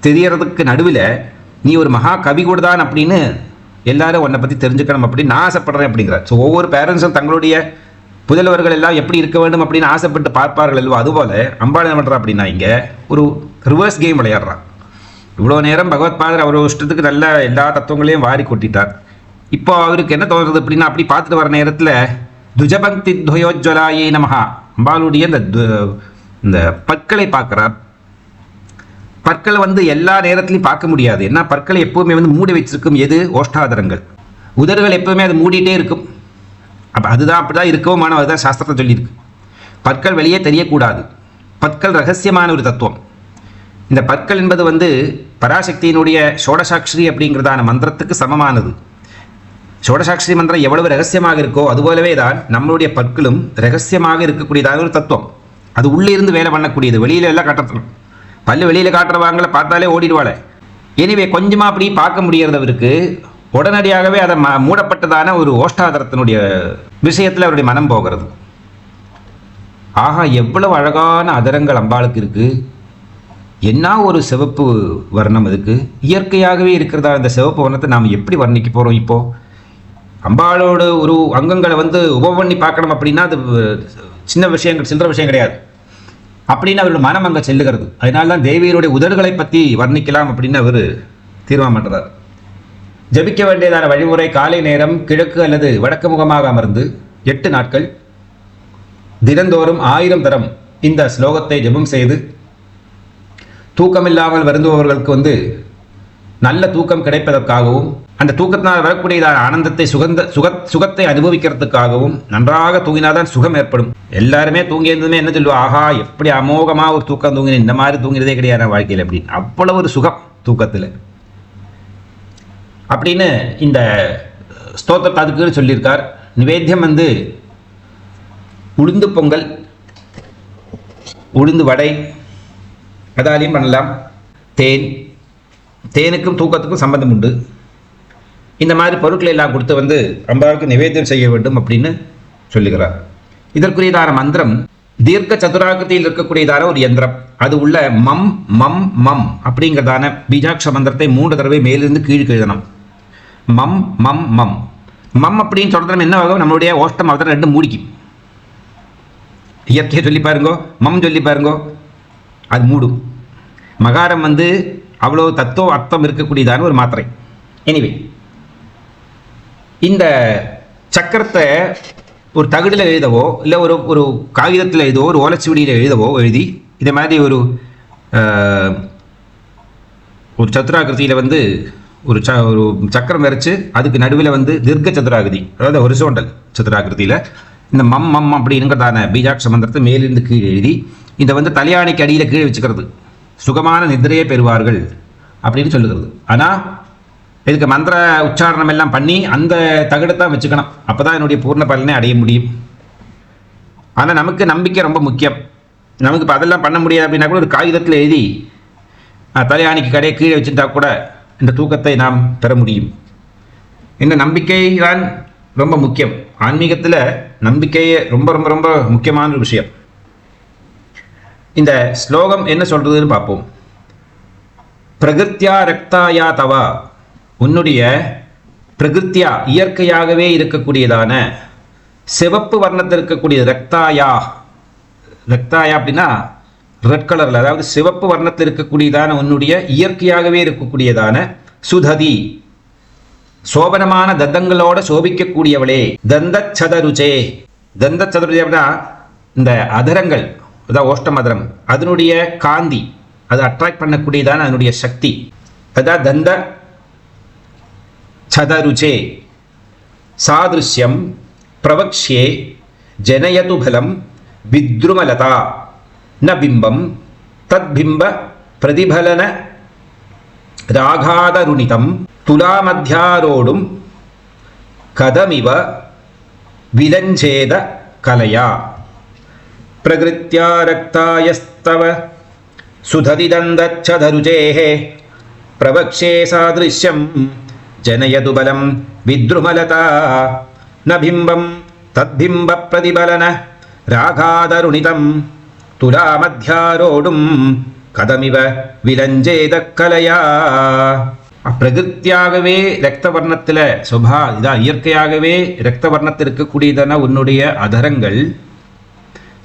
தெரியறதுக்கு நடுவில் நீ ஒரு மகா கவி கூட தான் அப்படின்னு எல்லாரும் உன்னை பற்றி தெரிஞ்சுக்கணும் அப்படின்னு நான் ஆசைப்படுறேன் அப்படிங்கிறார். ஸோ ஒவ்வொரு பேரண்ட்ஸும் தங்களுடைய புதல்வர்கள் எல்லாம் எப்படி இருக்க வேண்டும் அப்படின்னு ஆசைப்பட்டு பார்ப்பார்கள் அல்லவா. அதுபோல் அம்பாள் என்ன பண்ணுறா அப்படின்னா இங்கே ஒரு ரிவர்ஸ் கேம் விளையாடுறான். இவ்வளோ நேரம் பகவத்பாதர் அவர் இஷ்டத்துக்கு நல்ல எல்லா தத்துவங்களையும் வாரி கொட்டிட்டார். இப்போ அவருக்கு என்ன தோணுறது அப்படின்னா, அப்படி பார்த்துட்டு வர நேரத்தில் துஜபக்தி துவயோஜ்வலாயே நமஹா, அம்பாளுடைய இந்த பற்களை பார்க்குறார். பற்களை வந்து எல்லா நேரத்துலையும் பார்க்க முடியாது. ஏன்னா பற்களை எப்போவுமே வந்து மூடி வச்சிருக்கும் எது, ஓஷ்டாதரங்கள். உதடுகள் எப்போவுமே அது மூடிட்டே இருக்கும். அப்போ அதுதான் அப்படி தான் இருக்கவும், அதுதான் சாஸ்திரத்தை சொல்லியிருக்கு. பற்கள் வெளியே தெரியக்கூடாது. பற்கள் ரகசியமான ஒரு தத்துவம். இந்த பற்கள் என்பது வந்து பராசக்தியினுடைய ஷோடசாட்சி அப்படிங்கிறதான மந்திரத்துக்கு சமமானது. ஷோடசாட்சி மந்திரம் எவ்வளவு ரகசியமாக இருக்கோ அதுபோலவே தான் நம்மளுடைய பற்களும் ரகசியமாக இருக்கக்கூடியதான ஒரு தத்துவம். அது உள்ளே இருந்து வேலை பண்ணக்கூடியது. வெளியில எல்லாம் காட்டணும். பல்லு வெளியில் காட்டுறவாங்கள பார்த்தாலே ஓடிடுவாளே. எனவே கொஞ்சமாக அப்படி பார்க்க முடியறதவருக்கு உடனடியாகவே அதை மூடப்பட்டதான ஒரு ஓஷ்டாதரத்தினுடைய விஷயத்தில் அவருடைய மனம் போகிறது. ஆகா, எவ்வளவு அழகான அதரங்கள் அம்பாளுக்கு இருக்கு, என்ன ஒரு சிவப்பு வர்ணம் இதுக்கு. இயற்கையாகவே இருக்கிறதா இந்த சிவப்பு வர்ணத்தை நாம் எப்படி வர்ணிக்க போகிறோம்? இப்போ அம்பாளோட ஒரு அங்கங்களை வந்து உபவண்ணி பார்க்கணும் அப்படின்னா அது சின்ன விஷயங்கள், சில்லற விஷயம் கிடையாது அப்படின்னு அவரோட மனம் அங்கே செல்லுகிறது. அதனால தான் தேவியருடைய உதடுகளை பற்றி வர்ணிக்கலாம் அப்படின்னு அவர் தீர்மானம் பண்ணுறார். ஜபிக்க வேண்டியதான வழிமுறை, காலை நேரம் கிழக்கு அல்லது வடக்கு முகமாக அமர்ந்து 8 நாட்கள் தினந்தோறும் 1000 தரம் இந்த ஸ்லோகத்தை ஜபம் செய்து தூக்கமில்லாமல் வருந்துபவர்களுக்கு வந்து நல்ல தூக்கம் கிடைப்பதற்காகவும் அந்த தூக்கத்தினால் வரக்கூடியதான ஆனந்தத்தை சுகத்தை அனுபவிக்கிறதுக்காகவும், நன்றாக தூங்கினாதான் சுகம் ஏற்படும். எல்லாருமே தூங்கி இருந்ததுமே என்ன சொல்லுவா, ஆஹா எப்படி அமோகமாக ஒரு தூக்கம் தூங்கினேன், இந்த மாதிரி தூங்கினதே கிடையாது வாழ்க்கையில் அப்படின்னு. அவ்வளவு ஒரு சுகம் தூக்கத்தில் அப்படின்னு இந்த ஸ்தோத்திரத்தை அதுக்கு சொல்லியிருக்கார். நிவேத்தியம் வந்து உளுந்து பொங்கல், உளுந்து வடை, அதாலையும் பண்ணலாம். தேனுக்கும் தூக்கத்துக்கும் சம்பந்தம் உண்டு. இந்த மாதிரி பொருட்களை எல்லாம் கொடுத்து வந்து அம்பாவுக்கு நிவேத்தியம் செய்ய வேண்டும் அப்படின்னு சொல்லுகிறார். இதற்குரியதான மந்திரம் தீர்க்க சதுராகிருதியில் இருக்கக்கூடியதான ஒரு யந்திரம். அது உள்ள மம் மம் மம் அப்படிங்கிறதான பீஜாட்ச மந்திரத்தை 3 தடவை மேலிருந்து கீழ் எழுதணும். மம் மம் மம் மம் அப்படின்னு சொல்றது என்ன ஆகும், நம்மளுடைய ஓஷ்டம் அவதரம் 2 மூடிக்கும். இயற்கையை சொல்லி பாருங்கோ, மம் சொல்லி பாருங்கோ, அது மூடும். மகாரம் வந்து அவ்வளோ தத்துவ அர்த்தம் இருக்கக்கூடியதான ஒரு மாத்திரை. எனிவே இந்த சக்கரத்தை ஒரு தகடில் எழுதவோ இல்லை ஒரு காகிதத்தில் எழுதவோ ஒரு ஓலைச்சுவடியில் எழுதவோ எழுதி இதே மாதிரி ஒரு சதுராகிருதியில் வந்து ஒரு சக்கரம் வரைச்சு அதுக்கு நடுவில் வந்து தீர்க்க சதுராகிருதி, அதாவது ஹொரிசோண்டல் சதுராகிருதியில் இந்த மம் மம் அப்படிங்கிறதான பீஜாட்ச மந்திரத்தை மேலிருந்து கீழே எழுதி இதை வந்து தலையாணிக்கு அடியில் கீழே வச்சுக்கிறது. சுகமான நிதிரையை பெறுவார்கள் அப்படின்னு சொல்லுகிறது. ஆனால் இதுக்கு மந்திர உச்சாரணம் எல்லாம் பண்ணி அந்த தகடத்தான் வச்சுக்கணும். அப்போ தான் என்னுடைய பூர்ண பலனை அடைய முடியும். ஆனால் நமக்கு நம்பிக்கை ரொம்ப முக்கியம். நமக்கு இப்போ அதெல்லாம் பண்ண முடியாது அப்படின்னா கூட ஒரு காகிதத்தில் எழுதி தலையாணிக்கு கடையை கீழே வச்சுட்டா கூட இந்த தூக்கத்தை நாம் பெற முடியும். இந்த நம்பிக்கை தான் ரொம்ப முக்கியம். ஆன்மீகத்தில் நம்பிக்கையே ரொம்ப ரொம்ப ரொம்ப முக்கியமான ஒரு விஷயம். இந்த ஸ்லோகம் என்ன சொல்றதுன்னு பார்ப்போம். பிரகிருத்தியா ரக்தாயா தவா, உன்னுடைய பிரகிருத்தியா இயற்கையாகவே இருக்கக்கூடியதான சிவப்பு வர்ணத்தில் இருக்கக்கூடிய ரக்தாயா ரக்தாயா அப்படின்னா ரெட் கலரில், அதாவது சிவப்பு வர்ணத்தில் இருக்கக்கூடியதான உன்னுடைய இயற்கையாகவே இருக்கக்கூடியதான சுததி, சோபனமான தந்தங்களோட சோபிக்கக்கூடியவளே, தந்த சதருச்சே. தந்த சதுருச்சே அப்படின்னா இந்த அதரங்கள், அதாவது ஓஷ்டம் அதரம், அதனுடைய காந்தி, அது அட்ராக்ட் பண்ணக்கூடியதான அதனுடைய சக்தி, அதான் தந்த சதருச்சே. சாதிருஷ்யம் பிரவக்ஷ்யே ஜனயது பலம் வித்ருமலதா ந பிம்பம் தத்பிம்ப பிரதிபலன ராகாதருணிதம் துலாமத்தியாரோடும் கதமிவ விலஞ்சேத கலையா பிரகிருத்யா ரக்தாயஸ்தவ சுததிதந்தச்சதருஜேஹ பிரவக்ஷே சாதிருஷ்யம் ஜனயது பலம் வித்ருமலதா ந பிம்பம் தத்பிம்ப பிரதிபலன ராகாதருணிதம் துலாமத்தியாரோடும் கதமிவ விலஞ்சேத கலையா. பிரகிருத்தியாகவே ரத்த வர்ணத்தில் இதான் இயற்கையாகவே ரத்த வர்ணத்தில் இருக்கக்கூடியதான உன்னுடைய அதரங்கள்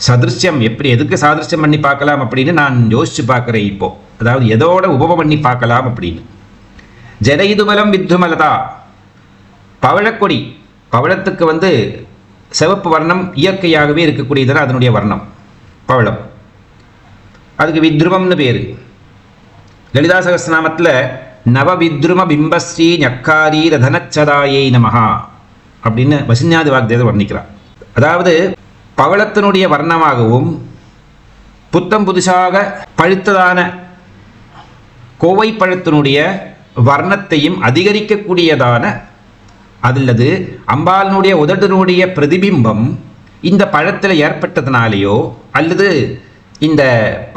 சதிருஷ்யம் எப்படி, எதுக்கு சாதிருஷ்யம் பண்ணி பார்க்கலாம் அப்படின்னு நான் யோசிச்சு பார்க்குறேன் இப்போ. அதாவது எதோட உபமம் பண்ணி பார்க்கலாம் அப்படின்னு. ஜனயிதுபலம் வித்ருமலதா, பவழக்கொடி, பவழத்துக்கு சிவப்பு வர்ணம் இயற்கையாகவே இருக்கக்கூடியதான அதனுடைய வர்ணம் பவளம், அதுக்கு வித்ருமம்னு பேர். லலிதா சகஸ்ரநாமத்தில் நவவித்ரும பிம்பஸ்ரீ ஞக்காரி ரதனச்சதாயை நமஹா அப்படின்னு வசிஞாதி வாக்தேவதை வர்ணிக்கிறார். அதாவது பவளத்தினுடைய வர்ணமாகவும் புத்தம் புதுசாக பழுத்ததான கோவை பழத்தினுடைய வர்ணத்தையும் அதிகரிக்கக்கூடியதான அல்லது அம்பாளினுடைய உதட்டினுடைய பிரதிபிம்பம் இந்த பழத்தில் ஏற்பட்டதுனாலேயோ அல்லது இந்த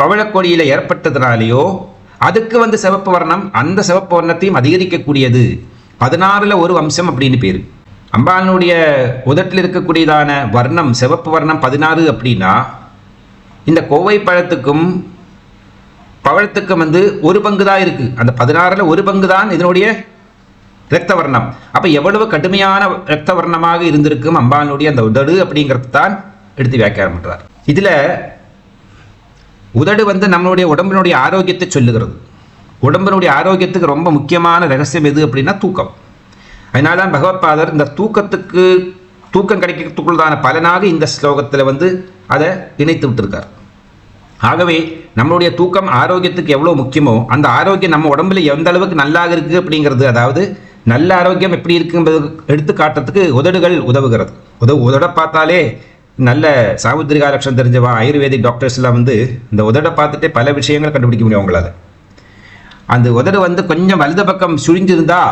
பவழக்கொடியில் ஏற்பட்டதுனாலேயோ அதுக்கு சிவப்பு வர்ணம், அந்த சிவப்பு வர்ணத்தையும் அதிகரிக்கக்கூடியது. 16ல் ஒரு அம்சம் அப்படின்னு பேர். அம்பாளினுடைய உதட்டில் இருக்கக்கூடியதான வர்ணம் சிவப்பு வர்ணம் 16 அப்படின்னா இந்த கோவை பழத்துக்கும் பவழத்துக்கும் ஒரு பங்கு தான் இருக்கு. அந்த 16ல் ஒரு பங்கு தான் இதனுடைய இரத்த வர்ணம். அப்ப எவ்வளவு கடுமையான இரத்த வர்ணமாக இருந்திருக்கும் அம்பாளுடைய அந்த உதடு அப்படிங்கிறது தான் எடுத்து வியாக்கியானம் பண்றார். இதுல உதடு நம்மளுடைய உடம்பினுடைய ஆரோக்கியத்தை சொல்லுகிறது. உடம்பினுடைய ஆரோக்கியத்துக்கு ரொம்ப முக்கியமான ரகசியம் எது அப்படின்னா தூக்கம். அதனால தான் பகவத்பாதர் இந்த தூக்கம் கிடைக்கிறதுக்குள்ளதான பலனாக இந்த ஸ்லோகத்தில் அதை இணைத்து விட்டுருக்கார். ஆகவே நம்மளுடைய தூக்கம் ஆரோக்கியத்துக்கு எவ்வளோ முக்கியமோ அந்த ஆரோக்கியம் நம்ம உடம்புல எந்த அளவுக்கு நல்லாக இருக்குது அப்படிங்கிறது, அதாவது நல்ல ஆரோக்கியம் எப்படி இருக்குன்றது எடுத்து காட்டுறதுக்கு உதடுகள் உதவுகிறது. உதட பார்த்தாலே நல்ல சாமுத்திரிகா லட்சணம் தெரிஞ்சவா ஆயுர்வேதிக் டாக்டர்ஸ் எல்லாம் இந்த உதடை பார்த்துட்டே பல விஷயங்களை கண்டுபிடிக்க முடியும் அவங்களால. அந்த உதடு கொஞ்சம் வலது பக்கம் சுழிஞ்சிருந்தா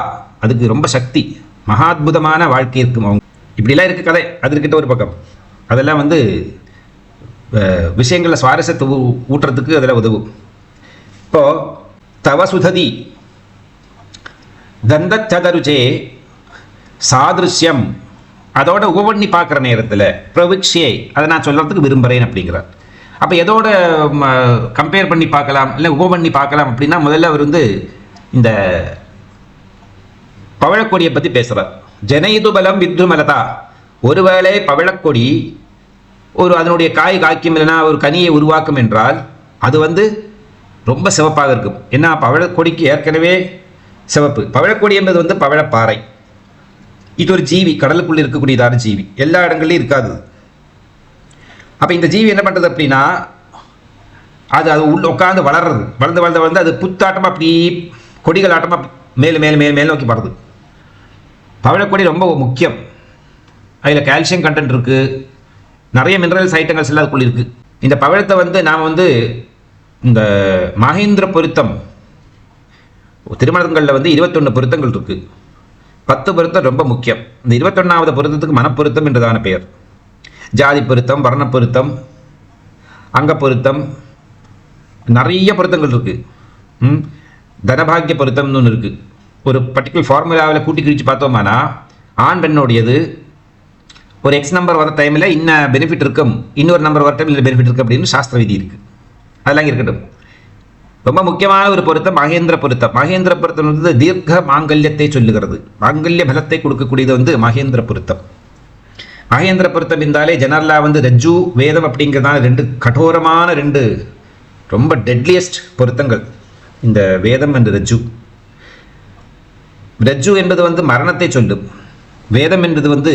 அதுக்கு ரொம்ப சக்தி, மகாத்புதமான வாழ்க்கை இருக்கும். அவங்க இப்படிலாம் இருக்கு கதை, அது இருக்கிட்ட ஒரு பக்கம். அதெல்லாம் விஷயங்களில் சுவாரஸ்யத்தை ஊட்டுறதுக்கு அதில் உதவும். இப்போ தவசுததி தந்தச்சதருச்சே சாதிருஷ்யம், அதோட உபவண்ணி பார்க்குற நேரத்தில் பிரவிக்ஷே, அதை நான் சொல்கிறதுக்கு விரும்புகிறேன் அப்படிங்கிறார். அப்போ எதோட கம்பேர் பண்ணி பார்க்கலாம் இல்லை உபவண்ணி பார்க்கலாம் அப்படின்னா முதல்ல அவர் இந்த பவழக்கொடியை பற்றி பேசுகிறார். ஜனயிது பலம் வித்ருமலதா, ஒருவேளை பவழக்கொடி அதனுடைய காய் காய்க்கும் இல்லைன்னா ஒரு கனியை உருவாக்கும் என்றால் அது ரொம்ப சிவப்பாக இருக்கும். ஏன்னா பவழக்கொடிக்கு ஏற்கனவே சிவப்பு. பவழக்கொடி என்பது பவழப்பாறை. இது ஒரு ஜீவி, கடலுக்குள்ள இருக்கக்கூடியதான ஜீவி, எல்லா இடங்கள்லையும் இருக்காது. அப்போ இந்த ஜீவி என்ன பண்ணுறது அப்படின்னா அது உள்ள உட்காந்து வளர்றது, வளர்ந்து வளர்ந்து வளர்ந்து அது புத்தாட்டமாக அப்படி கொடிகள் ஆட்டமாக மேலே மேலே மேலே மேலே நோக்கி படுது. பவழக்கொடி ரொம்ப முக்கியம். அதில் கால்சியம் கண்டென்ட் இருக்குது, நிறைய மினரல்ஸ் ஐட்டங்கள்ஸ் எல்லாம் அதுக்குள்ள இருக்குது. இந்த பவழத்தை நாம் இந்த மகேந்திர பொருத்தம் திருமணங்களில் 21 பொருத்தங்கள் இருக்குது. 10 பொருத்தம் ரொம்ப முக்கியம். இந்த 21வது பொருத்தத்துக்கு மனப்பொருத்தம் என்றதான பெயர். ஜாதி பொருத்தம், வர்ண பொருத்தம், அங்க பொருத்தம், நிறைய பொருத்தங்கள் இருக்குது. தனபாகிய பொருத்தம்னு ஒன்று இருக்குது. ஒரு பர்டிகுலர் ஃபார்முலாவில் கூட்டி கிழிச்சு பார்த்தோம்னா ஆண் பெண்ணோடையது ஒரு எக்ஸ் நம்பர் வர டைமில் இன்ன பெனிஃபிட் இருக்கும், இன்னொரு நம்பர் வர டைமில் பெனிஃபிட் இருக்குது அப்படின்னு சாஸ்திர விதி இருக்குது. அதெல்லாம் இருக்கட்டும். ரொம்ப முக்கியமான ஒரு பொருத்தம் மகேந்திர பொருத்தம். மகேந்திர பொருத்தம் தீர்க்க மாங்கல்யத்தை சொல்லுகிறது. மாங்கல்ய பலத்தை கொடுக்கக்கூடியது மகேந்திர பொருத்தம். மகேந்திர பொருத்தம் இருந்தாலே ஜெனரலாக வந்து ரஜ்ஜு வேதம் அப்படிங்கிறதான ரெண்டு கடோரமான ரெண்டு ரொம்ப டெட்லியஸ்ட் பொருத்தங்கள் இந்த வேதம் அண்ட் ரஜ்ஜு. ரஜ்ஜு என்பது வந்து மரணத்தை சொல்லும், வேதம் என்பது வந்து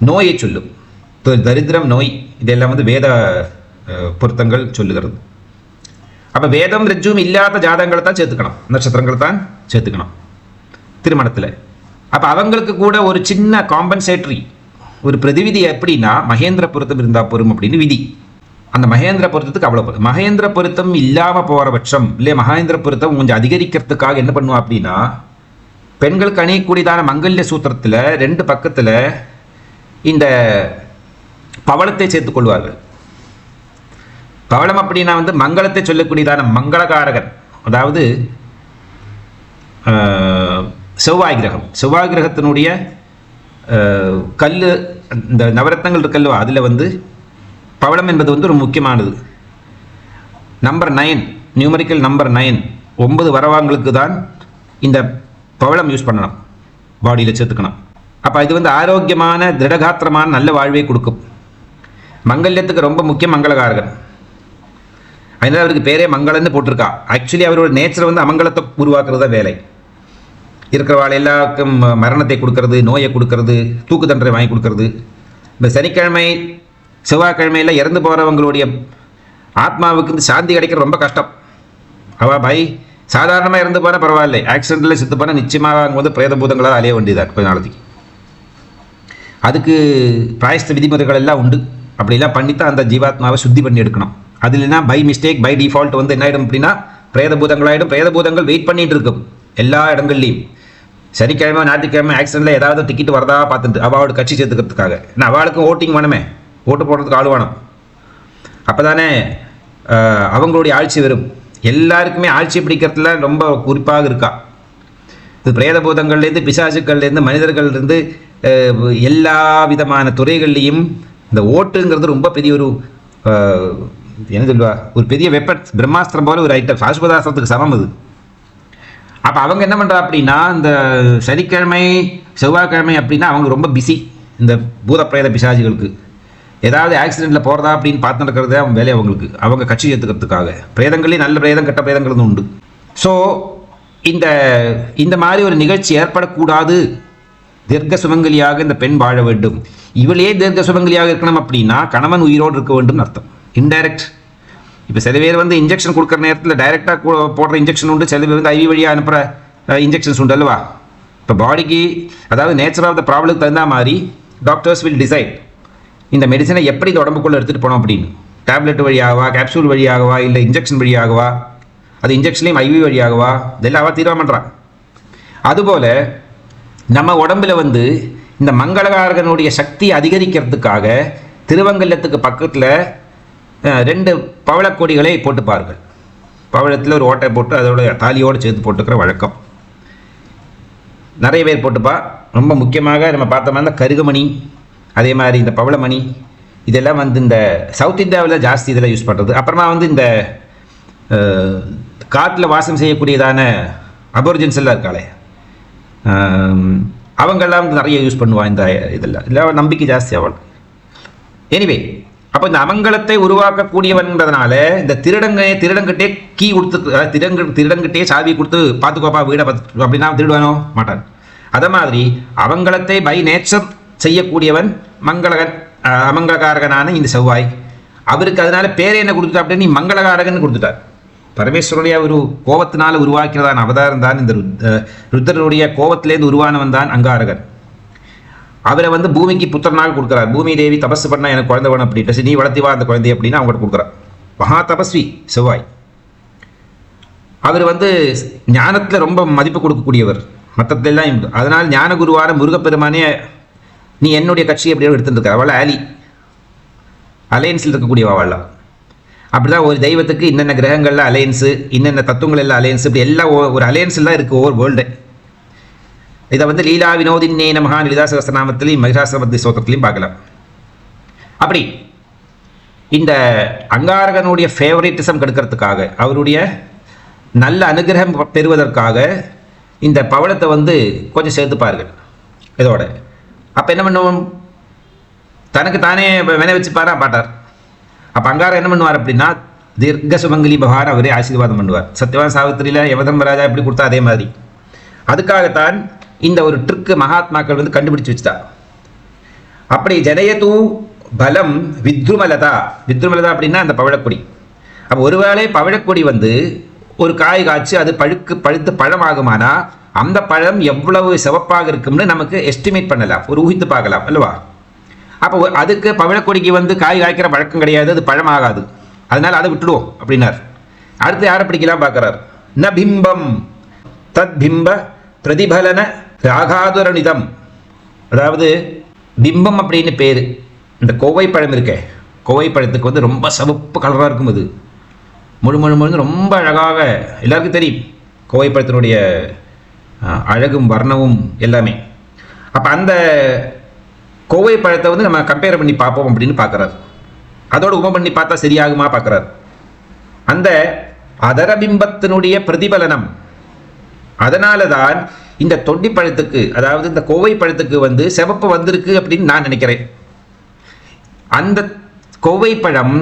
நோயை சொல்லும். தரித்திரம், நோய், இதெல்லாம் வந்து வேத பொருத்தங்கள் சொல்லுகிறது. அப்போ வேதம் ரஜ்ஜும் இல்லாத ஜாதகங்களை தான் சேர்த்துக்கணும், நட்சத்திரங்களை தான் சேர்த்துக்கணும் திருமணத்தில். அப்போ அவங்களுக்கு கூட ஒரு சின்ன காம்பன்சேட்டரி ஒரு பிரதிவிதி எப்படின்னா மகேந்திர பொருத்தம் இருந்தால் போரும் அப்படின்னு விதி. அந்த மகேந்திர பொருத்தத்துக்கு அவ்வளோ. மகேந்திர பொருத்தம் இல்லாமல் போகிற பட்சம் இல்லை, மகேந்திர பொருத்தம் கொஞ்சம் அதிகரிக்கிறதுக்காக என்ன பண்ணுவோம் அப்படின்னா, பெண்களுக்கு அணியக்கூடியதான மங்கல்ய சூத்திரத்தில் 2 பக்கத்தில் இந்த பவளத்தை சேர்த்துக் கொள்வார்கள். பவளம் அப்படின்னா வந்து மங்களத்தை சொல்லக்கூடியதான மங்களகாரகன், அதாவது செவ்வாய் கிரகம். செவ்வாய் கிரகத்தினுடைய கல், இந்த நவரத்னங்கள் இருக்கல்லவா, அதில் வந்து பவளம் என்பது வந்து ஒரு முக்கியமானது. நம்பர் 9, நியூமரிக்கல் நம்பர் 9, 9 வரவாங்களுக்கு தான் இந்த பவளம் யூஸ் பண்ணணும், பாடியில் சேர்த்துக்கணும். அப்போ இது வந்து ஆரோக்கியமான திருடகாத்திரமான நல்ல வாழ்வை கொடுக்கும். மங்கல்யத்துக்கு ரொம்ப முக்கியம் மங்களகாரகன். அதனால் அவருக்கு பேரே மங்களன்னு போட்டிருக்கா. ஆக்சுவலி அவரோட நேச்சர் வந்து அமங்கலத்தை உருவாக்குறது தான் வேலை. இருக்கிறவாள் எல்லாருக்கும் மரணத்தை கொடுக்கறது, நோயை கொடுக்கறது, தூக்கு தண்டனை வாங்கி கொடுக்கறது. இந்த சனிக்கிழமை செவ்வாய்க்கிழமையில் இறந்து போகிறவங்களுடைய ஆத்மாவுக்கு சாந்தி கிடைக்கிறது ரொம்ப கஷ்டம். சாதாரணமாக இறந்து போனால் பரவாயில்ல, ஆக்சிடென்ட்டில் செத்து போனால் நிச்சயமாக அவங்க வந்து பிரேத பூதங்களால் அலைய வேண்டியதாக கொஞ்ச நாளைக்கு. அதுக்கு பிராயஸ்த விதிமுறைகள் எல்லாம் உண்டு. அப்படிலாம் பண்ணித்தான் அந்த ஜீவாத்மாவை சுத்தி பண்ணி எடுக்கணும். அது இல்லைன்னா பை மிஸ்டேக் பை டிஃபால்ட் வந்து என்ன ஆகிடும் அப்படின்னா பிரேத பூதங்களாகிடும். பிரேத பூதங்கள் வெயிட் பண்ணிகிட்டு இருக்கும் எல்லா இடங்கள்லையும். சனிக்கிழமை ஞாயிற்றுக்கிழமை ஆக்சிடென்ட்டில் ஏதாவது டிக்கெட் வரதா பார்த்துட்டு அவளோட கட்சி சேர்த்துக்கிறதுக்காக. ஏன்னா அவளுக்கும் ஓட்டிங் வேணுமே, ஓட்டு போடுறதுக்கு ஆள் வேணும். அப்போ தானே அவங்களுடைய ஆட்சி வரும். எல்லாருக்குமே ஆட்சி பிடிக்கிறதுல ரொம்ப குறிப்பாக இருக்கா. இது பிரேத பூதங்கள்லேருந்து, பிசாசுக்கள்லேருந்து, மனிதர்கள்லேருந்து எல்லா விதமான துறைகள்லையும் இந்த ஓட்டுங்கிறது ரொம்ப பெரிய ஒரு என்ன சொல்லுவா, ஒரு பெரிய வெப்பன், பிரம்மாஸ்திரம் போல ஒரு ஐட்டம், சாஸ்வதாஸ்திரத்துக்கு சமம் அது. அப்போ அவங்க என்ன பண்ணுறா அப்படின்னா, இந்த சனிக்கிழமை செவ்வாய்க்கிழமை அப்படின்னா அவங்க ரொம்ப பிஸி. இந்த பூத பிரேத பிசாசிகளுக்கு ஏதாவது ஆக்சிடெண்ட்டில் போகிறதா அப்படின்னு பார்த்து நடக்கிறதே அவங்க வேலையை அவங்களுக்கு, அவங்க கட்சி ஏற்றுக்கிறதுக்காக. பிரேதங்களையும் நல்ல பிரேதம் கெட்ட பிரேதங்களும் உண்டு. ஸோ இந்த மாதிரி ஒரு நிகழ்ச்சி ஏற்படக்கூடாது. தீர்க்க சுமங்கலியாக இந்த பெண் வாழ வேண்டும். இவளே தீர்க்க சுமங்கலியாக இருக்கணும் அப்படின்னா கணவன் உயிரோடு இருக்க வேண்டும் அர்த்தம். இன்டைரக்ட். இப்போ சில பேர் வந்து இன்ஜெக்ஷன் கொடுக்குற நேரத்தில் டைரெக்டாக போடுற இன்ஜெக்ஷன் உண்டு, சில பேர் வந்து ஐவி வழியாக அனுப்புகிற இன்ஜெக்ஷன்ஸ் உண்டு அல்லவா. இப்போ பாடிக்கு, அதாவது நேச்சர் ஆஃப் த ப்ராப்ளத்துக்கு தகுந்த மாதிரி டாக்டர்ஸ் வில் டிசைட் இந்த மெடிசனை எப்படி இந்த உடம்புக்குள்ளே எடுத்துகிட்டு போனோம் அப்படின்னு. டேப்லெட் வழியாகவா, கேப்சூல் வழியாகவா, இல்லை இன்ஜெக்ஷன் வழியாகவா, அது இன்ஜெக்ஷன்லேயும் ஐவி வழியாகவா, இதெல்லாம் அவள் தீர்மானம் பண்ணுறான். அதுபோல் நம்ம உடம்பில் வந்து இந்த மங்களகாரகனுடைய சக்தி அதிகரிக்கிறதுக்காக திருவங்கல்யத்துக்கு பக்கத்தில் 2 பவளக்கொடிகளை போட்டுப்பார்கள். பவளத்தில் ஒரு ஓட்டை போட்டு அதோட தாலியோடு சேர்த்து போட்டுக்கிற வழக்கம் நிறைய பேர் போட்டுப்பா. ரொம்ப முக்கியமாக நம்ம பார்த்த மாதிரி கருகமணி, அதே மாதிரி இந்த பவளமணி, இதெல்லாம் வந்து இந்த சவுத் இந்தியாவில் ஜாஸ்தி இதெல்லாம் யூஸ் பண்ணுறது. அப்புறமா வந்து இந்த காட்டில் வாசம் செய்யக்கூடியதான அபோரிஜின்ஸ் எல்லாம் இருக்காளே, அவங்கெல்லாம் வந்து நிறைய யூஸ் பண்ணுவாள் இந்த இதெல்லாம். இல்லை நம்பிக்கை ஜாஸ்தி அவள். எனிவே, அப்போ இந்த அமங்கலத்தை உருவாக்கக்கூடியவன்றதுனால இந்த திருடங்கிட்டே கீ கொடுத்து, திருடங்கிட்டே சாவி கொடுத்து பார்த்துக்கோப்பா வீடை பார்த்து அப்படின்னா திருடுவானோ மாட்டான். அதை மாதிரி அமங்கலத்தை பை நேச்சர் செய்யக்கூடியவன் அமங்கலகாரகனான இந்த செவ்வாய். அவருக்கு அதனால பேரை என்ன கொடுத்துட்டா அப்படின்னு, நீ மங்களகாரகன் கொடுத்துட்டார். பரமேஸ்வருடைய ஒரு கோபத்தினால உருவாக்கிறதான் அவதாரம் தான் இந்த ருத்ரனுடைய கோபத்திலேருந்து உருவானவன் தான் அங்காரகன். அவரை வந்து பூமிக்கு புத்திரனாக கொடுக்குறார். பூமி தேவி தபஸ் பண்ணால் எனக்கு குழந்தை வேணும் அப்படின்ட்டு, நீ வளர்த்தி வா அந்த குழந்தை அப்படின்னு அவங்கள்ட்ட கொடுக்குறார். மகா தபஸ்வி செவ்வாய். அவர் வந்து ஞானத்தில் ரொம்ப மதிப்பு கொடுக்கக்கூடியவர் மற்றதெல்லாம். அதனால் ஞான குருவான முருகப்பெருமானே நீ என்னுடைய கட்சி எப்படியோ எடுத்துட்டு இருக்க. அவள் அலையன்ஸில் இருக்கக்கூடிய அவள்லாம். அப்படிதான் ஒரு தெய்வத்துக்கு இன்னென்ன கிரகங்கள்ல அலையன்ஸு, இன்னென்ன தத்துவங்கள் எல்லாம் அலையன்ஸ், இப்படி எல்லாம் ஒரு அலையன்ஸில் தான் இருக்குது ஓவர் வேர்ல்டு. இதை வந்து லீலா வினோதின்னே நமஹா லலிதா சகஸ்ரநாமத்திலையும் மகிஷாசுரமர்த்தி ஸ்தோத்திரத்திலையும் பார்க்கலாம். அப்படி இந்த அங்காரகனுடைய ஃபேவரட்டிசம் கெடுக்கிறதுக்காக, அவருடைய நல்ல அனுகிரகம் பெறுவதற்காக இந்த பவளத்தை வந்து கொஞ்சம் சேர்த்துப்பார்கள் இதோட. அப்போ என்ன பண்ணுவோம், தனக்கு தானே வினை வச்சுப்பாரா பாட்டார். அப்போ அங்காரம் என்ன பண்ணுவார் அப்படின்னா தீர்க்க சுமங்கலி பகவான் அவரே ஆசீர்வாதம் பண்ணுவார். சத்யவான் சாவித்திரியில் யமதர்மராஜா எப்படி கொடுத்தா அதே மாதிரி. அதுக்காகத்தான் இந்த ஒரு ட்ரிக்கு மகாத்மாக்கள் வந்து கண்டுபிடிச்சு வச்சுட்டா. அப்படி ஜனயது பலம் வித்ருமலதா. வித்ருமலதா அப்படின்னா அந்த பவழக்கொடி. அப்போ ஒருவேளை பவழக்கொடி வந்து ஒரு காய் காய்ச்சி அது பழுத்து பழமாகுமானா அந்த பழம் எவ்வளவு சிவப்பாக இருக்கும்னு நமக்கு எஸ்டிமேட் பண்ணலாம், ஒரு ஊகித்து பார்க்கலாம் அல்லவா. அப்போ அதுக்கு பவழக்கொடிக்கு வந்து காய் காய்க்கிற பழக்கம் கிடையாது, அது பழமாகாது, அதனால் அதை விட்டுடுவோம் அப்படின்னார். அடுத்து யாரை பிடிக்கலாம் பார்க்குறார். ந பிம்பம் தத் பிம்ப பிரதிபலன ராகாதுரணிதம். அதாவது பிம்பம் அப்படின்னு பேர். இந்த கோவை பழம் இருக்கே, கோவை பழத்துக்கு வந்து ரொம்ப சிவப்பு கலராக இருக்கும். அது முழு ரொம்ப அழகாக எல்லாருக்கும் தெரியும் கோவை பழத்தினுடைய அழகும் வர்ணமும் எல்லாமே. அப்போ அந்த கோவை பழத்தை வந்து நம்ம கம்பேர் பண்ணி பார்ப்போம் அப்படின்னு பார்க்குறாரு. அதோடு உபம் பண்ணி பார்த்தா சரியாகுமா பார்க்குறாரு. அந்த அதரபிம்பத்தினுடைய பிரதிபலனம். அதனால தான் இந்த தொண்டி பழத்துக்கு, அதாவது இந்த கோவை பழத்துக்கு வந்து சிவப்பு வந்திருக்கு அப்படின்னு நான் நினைக்கிறேன். அந்த கோவை பழம்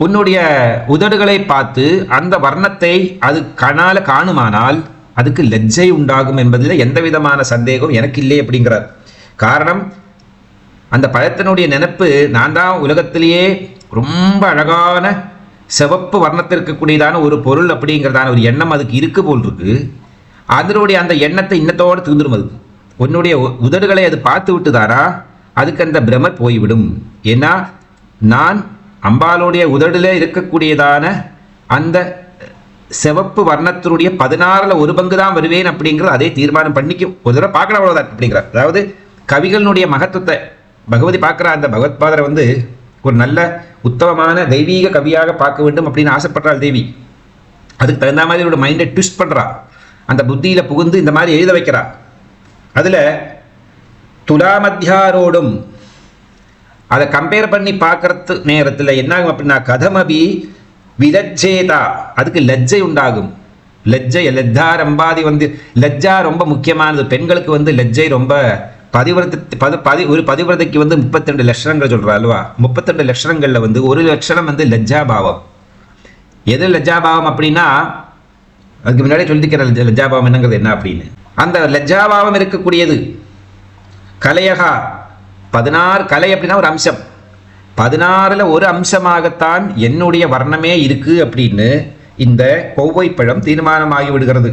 உன்னுடைய உதடுகளை பார்த்து அந்த வர்ணத்தை அது கண்ணால காணுமானால் அதுக்கு லஜ்ஜை உண்டாகும் என்பதில் எந்த விதமான சந்தேகம் எனக்கு இல்லை அப்படிங்கிறார். காரணம், அந்த பழத்தினுடைய நினைப்பு நான் தான் உலகத்திலேயே ரொம்ப அழகான சிவப்பு வர்ணத்தில் இருக்கக்கூடியதான ஒரு பொருள் அப்படிங்கிறதான ஒரு எண்ணம் அதுக்கு இருக்கு போல் இருக்கு. அதனுடைய அந்த எண்ணத்தை இன்னத்தோடு தீர்ந்துடும். அதுக்கு உன்னுடைய உதடுகளை அது பார்த்து விட்டுதானா அதுக்கு அந்த பிரமர் போய்விடும். ஏன்னா நான் அம்பாளுடைய உதடுல இருக்கக்கூடியதான அந்த சிவப்பு வர்ணத்தினுடைய 16ல் 1 பங்கு தான் வருவேன் அப்படிங்கிறது அதே தீர்மானம் பண்ணிக்கும். ஒரு தடவை பார்க்கலாம் அவ்வளோதான் அப்படிங்கிறார். அதாவது கவிகளினுடைய மகத்துவத்தை பகவதி பார்க்குற அந்த பகவத்பாதரை வந்து ஒரு நல்ல உத்தமமான தெய்வீக கவியாக பார்க்க வேண்டும் அப்படின்னு ஆசைப்படுறாள் தேவி. அதுக்கு தகுந்த மாதிரி ஒரு மைண்டை ட்விஸ்ட் பண்ணுறா, அந்த புத்தியில் புகுந்து இந்த மாதிரி எழுத வைக்கிறா. அதில் துலாமத்தியாரோடும் அதை கம்பேர் பண்ணி பார்க்கறது நேரத்தில் என்ன ஆகும் அப்படின்னா கதமபி விலஜ்ஜேதா, அதுக்கு லஜ்ஜை உண்டாகும். லஜ்ஜை லஜ்ஜா ரம்பாதி வந்து லஜ்ஜா ரொம்ப முக்கியமானது. பெண்களுக்கு வந்து லஜ்ஜை ரொம்ப ஒரு பதிவிரதைக்கு வந்து 32 லட்சணங்கள் சொல்கிறா அல்வா. 32 லட்சணங்களில் வந்து ஒரு லட்சணம் வந்து லஜ்ஜாபாவம். எது லஜ்ஜாபாவம் அப்படின்னா அதுக்கு முன்னாடியே சொல்லிக்கிற லஜ்ஜாபாவம் என்னங்கிறது என்ன அப்படின்னு. அந்த லஜ்ஜாபாவம் இருக்கக்கூடியது கலையகா 16 கலை அப்படின்னா ஒரு அம்சம். 16ல் 1 அம்சமாகத்தான் என்னுடைய வர்ணமே இருக்கு அப்படின்னு இந்த கோவை பழம் தீர்மானமாகி விடுகிறது.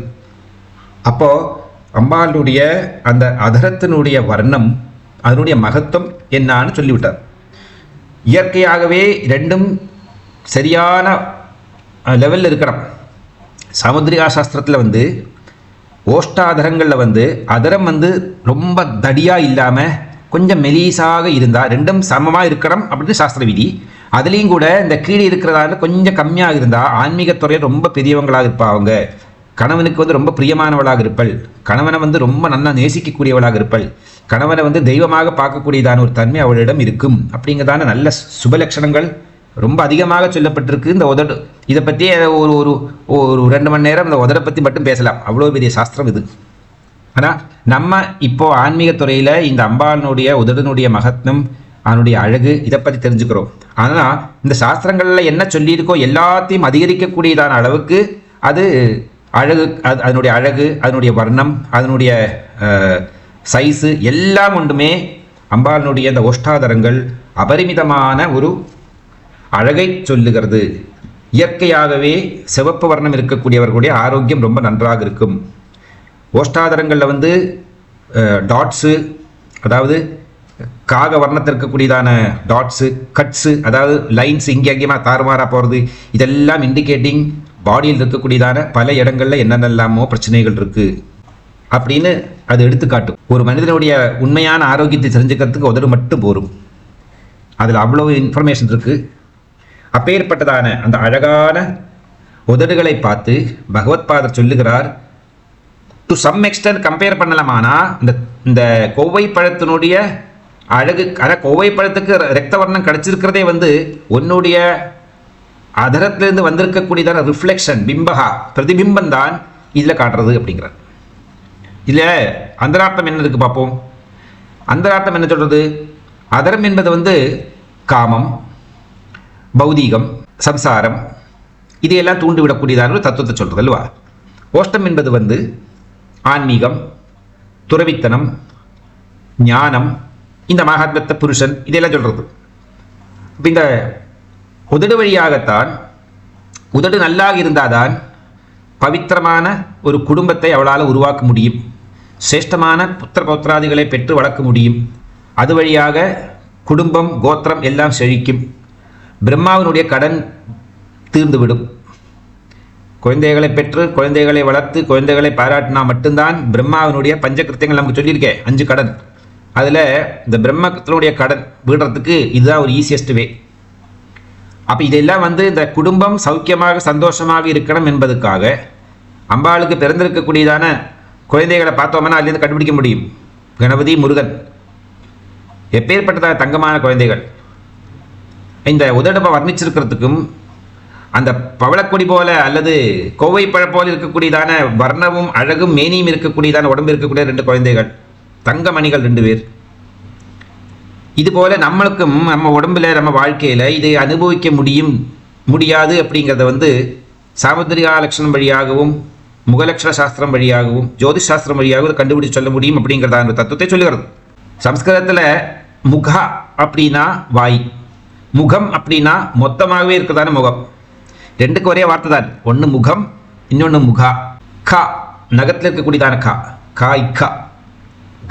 அப்போ அம்பாளுடைய அந்த அதரத்தினுடைய வர்ணம் அதனுடைய மகத்துவம் என்னான்னு சொல்லிவிட்டார். இயற்கையாகவே ரெண்டும் சரியான லெவலில் இருக்கணும். சாமுத்ரிகா சாஸ்திரத்தில் வந்து ஓஷ்டாதரங்களில் வந்து அதரம் வந்து ரொம்ப தடியாக இல்லாமல் கொஞ்சம் மெலீஸாக இருந்தால் ரெண்டும் சமமாக இருக்கணும் அப்படின்னு சாஸ்திர விதி. அதுலேயும் கூட இந்த கீழே இருக்கிறதால கொஞ்சம் கம்மியாக இருந்தால் ஆன்மீகத்துறையில் ரொம்ப பெரியவங்களாக இருப்பா. அவங்க கணவனுக்கு வந்து ரொம்ப பிரியமானவளாக இருப்பள், கணவனை வந்து ரொம்ப நல்லா நேசிக்கக்கூடியவளாக இருப்பள், கணவனை வந்து தெய்வமாக பார்க்கக்கூடியதான ஒரு தன்மை அவளிடம் இருக்கும் அப்படிங்கிறதான நல்ல சுபலட்சணங்கள் ரொம்ப அதிகமாக சொல்லப்பட்டிருக்கு இந்த உதடு. இதை பற்றி ஒரு ஒரு 2 மணி நேரம் இந்த உதடை பற்றி மட்டும் பேசலாம், அவ்வளோ பெரிய சாஸ்திரம் இது. ஆனால் நம்ம இப்போது ஆன்மீகத்துறையில் இந்த அம்பாளுடைய உதடனுடைய மகத்வம் அதனுடைய அழகு இதை பற்றி தெரிஞ்சுக்கிறோம். ஆனால் இந்த சாஸ்திரங்களில் என்ன சொல்லியிருக்கோ எல்லாத்தையும் அதிகரிக்கக்கூடியதான அளவுக்கு அது அழகு, அதனுடைய அழகு, அதனுடைய வர்ணம், அதனுடைய சைஸு எல்லாம் ஒன்றுமே அம்பாளுடைய இந்த ஓஷ்டாதரங்கள் அபரிமிதமான ஒரு அழகை சொல்லுகிறது. இயற்கையாகவே சிவப்பு வர்ணம் இருக்கக்கூடியவர்களுடைய ஆரோக்கியம் ரொம்ப நன்றாக இருக்கும். ஓஷ்டாதரங்களில் வந்து டாட்ஸு, அதாவது காக வர்ணத்தில் இருக்கக்கூடியதான டாட்ஸு, கட்ஸு, அதாவது லைன்ஸ் இங்கே அங்கேயுமா தாறுமாறாக போகிறது, இதெல்லாம் இண்டிகேட்டிங் பாடியில் இருக்கக்கூடியதான பல இடங்களில் என்னென்னலாமோ பிரச்சனைகள் இருக்குது அப்படின்னு அது எடுத்துக்காட்டும். ஒரு மனிதனுடைய உண்மையான ஆரோக்கியத்தை தெரிஞ்சுக்கிறதுக்கு உதடு மட்டும் போரும். அதில் அவ்வளவு இன்ஃபர்மேஷன் இருக்குது. அப்பேற்பட்டதான அந்த அழகான உதடுகளை பார்த்து பகவத்பாதர் சொல்லுகிறார், டு சம் எக்ஸ்டென்ட் கம்பேர் பண்ணலாமானா இந்த கோவை பழத்தினுடைய அழகு, ஆனால் கோவை பழத்துக்கு ரத்த வர்ணம் கிடைச்சிருக்கிறதே வந்து உன்னுடைய அதரத்திலிருந்து வந்திருக்கக்கூடியதான ரிஃப்ளெக்ஷன், பிம்பகா பிரதிபிம்பம் தான் இதில் காட்டுறது அப்படிங்கிறார். இதில் அந்தரார்த்தம் என்ன இருக்குது பார்ப்போம். அந்தரார்த்தம் என்ன சொல்கிறது, அதரம் என்பது காமம், பௌதீகம், சம்சாரம், இதையெல்லாம் தூண்டிவிடக்கூடியதான ஒரு தத்துவத்தை சொல்கிறது அல்லவா. ஓஷ்டம் என்பது ஆன்மீகம், துறவித்தனம், ஞானம், இந்த மகாத்மத்த புருஷன், இதெல்லாம் சொல்கிறது. இப்போ இந்த உதடு வழியாகத்தான், உதடு நல்லாக இருந்தால்தான் பவித்திரமான ஒரு குடும்பத்தை அவளால் உருவாக்க முடியும், சிரேஷ்டமான புத்திர பௌத்திராதிகளை பெற்று வளர்க்க முடியும். அது வழியாக குடும்பம், கோத்திரம் எல்லாம் செழிக்கும். பிரம்மாவினுடைய கடன் தீர்ந்துவிடும். குழந்தைகளை பெற்று, குழந்தைகளை வளர்த்து, குழந்தைகளை பாராட்டினா மட்டும்தான் பிரம்மாவினுடைய பஞ்சகிருத்தியங்கள் நமக்கு சொல்லியிருக்கேன், 5 கடன். அதில் இந்த பிரம்மத்தினுடைய கடன் விடுறதுக்கு இதுதான் ஒரு ஈஸியஸ்ட் வே. அப்போ இதெல்லாம் இந்த குடும்பம் சௌக்கியமாக சந்தோஷமாக இருக்கணும் என்பதுக்காக அம்பாளுக்கு பிறந்திருக்கக்கூடியதான குழந்தைகளை பார்த்தோம்னா அதுலேருந்து கண்டுபிடிக்க முடியும். கணபதி, முருகன் எப்பேற்பட்டதாக தங்கமான குழந்தைகள். இந்த உதடுப்பை வர்ணிச்சிருக்கிறதுக்கும் அந்த பவளக்கொடி போல அல்லது கோவை பழம் போல இருக்கக்கூடியதான வர்ணமும் அழகும் மேனியும் இருக்கக்கூடியதான உடம்பு இருக்கக்கூடிய 2 குழந்தைகள், தங்கமணிகள் 2 பேர். இதுபோல் நம்மளுக்கும் நம்ம உடம்பில், நம்ம வாழ்க்கையில் இதை அனுபவிக்க முடியாது அப்படிங்கிறத சாமுத்திரிகா லட்சணம் வழியாகவும், முகலட்சண சாஸ்திரம் வழியாகவும், ஜோதிஷ் சாஸ்திரம் வழியாகவும் கண்டுபிடிச்சு சொல்ல முடியும் அப்படிங்கிறதான தத்துவத்தை சொல்லுகிறது. சம்ஸ்கிருதத்தில் முகா அப்படின்னா வாய், முகம் அப்படின்னா மொத்தமாகவே இருக்கிறதான முகம். 2க்கு ஒரே வார்த்தை தான், ஒன்று முகம், இன்னொன்று முகா. கா நகத்தில் இருக்கக்கூடியதான கா, கா இக்கா,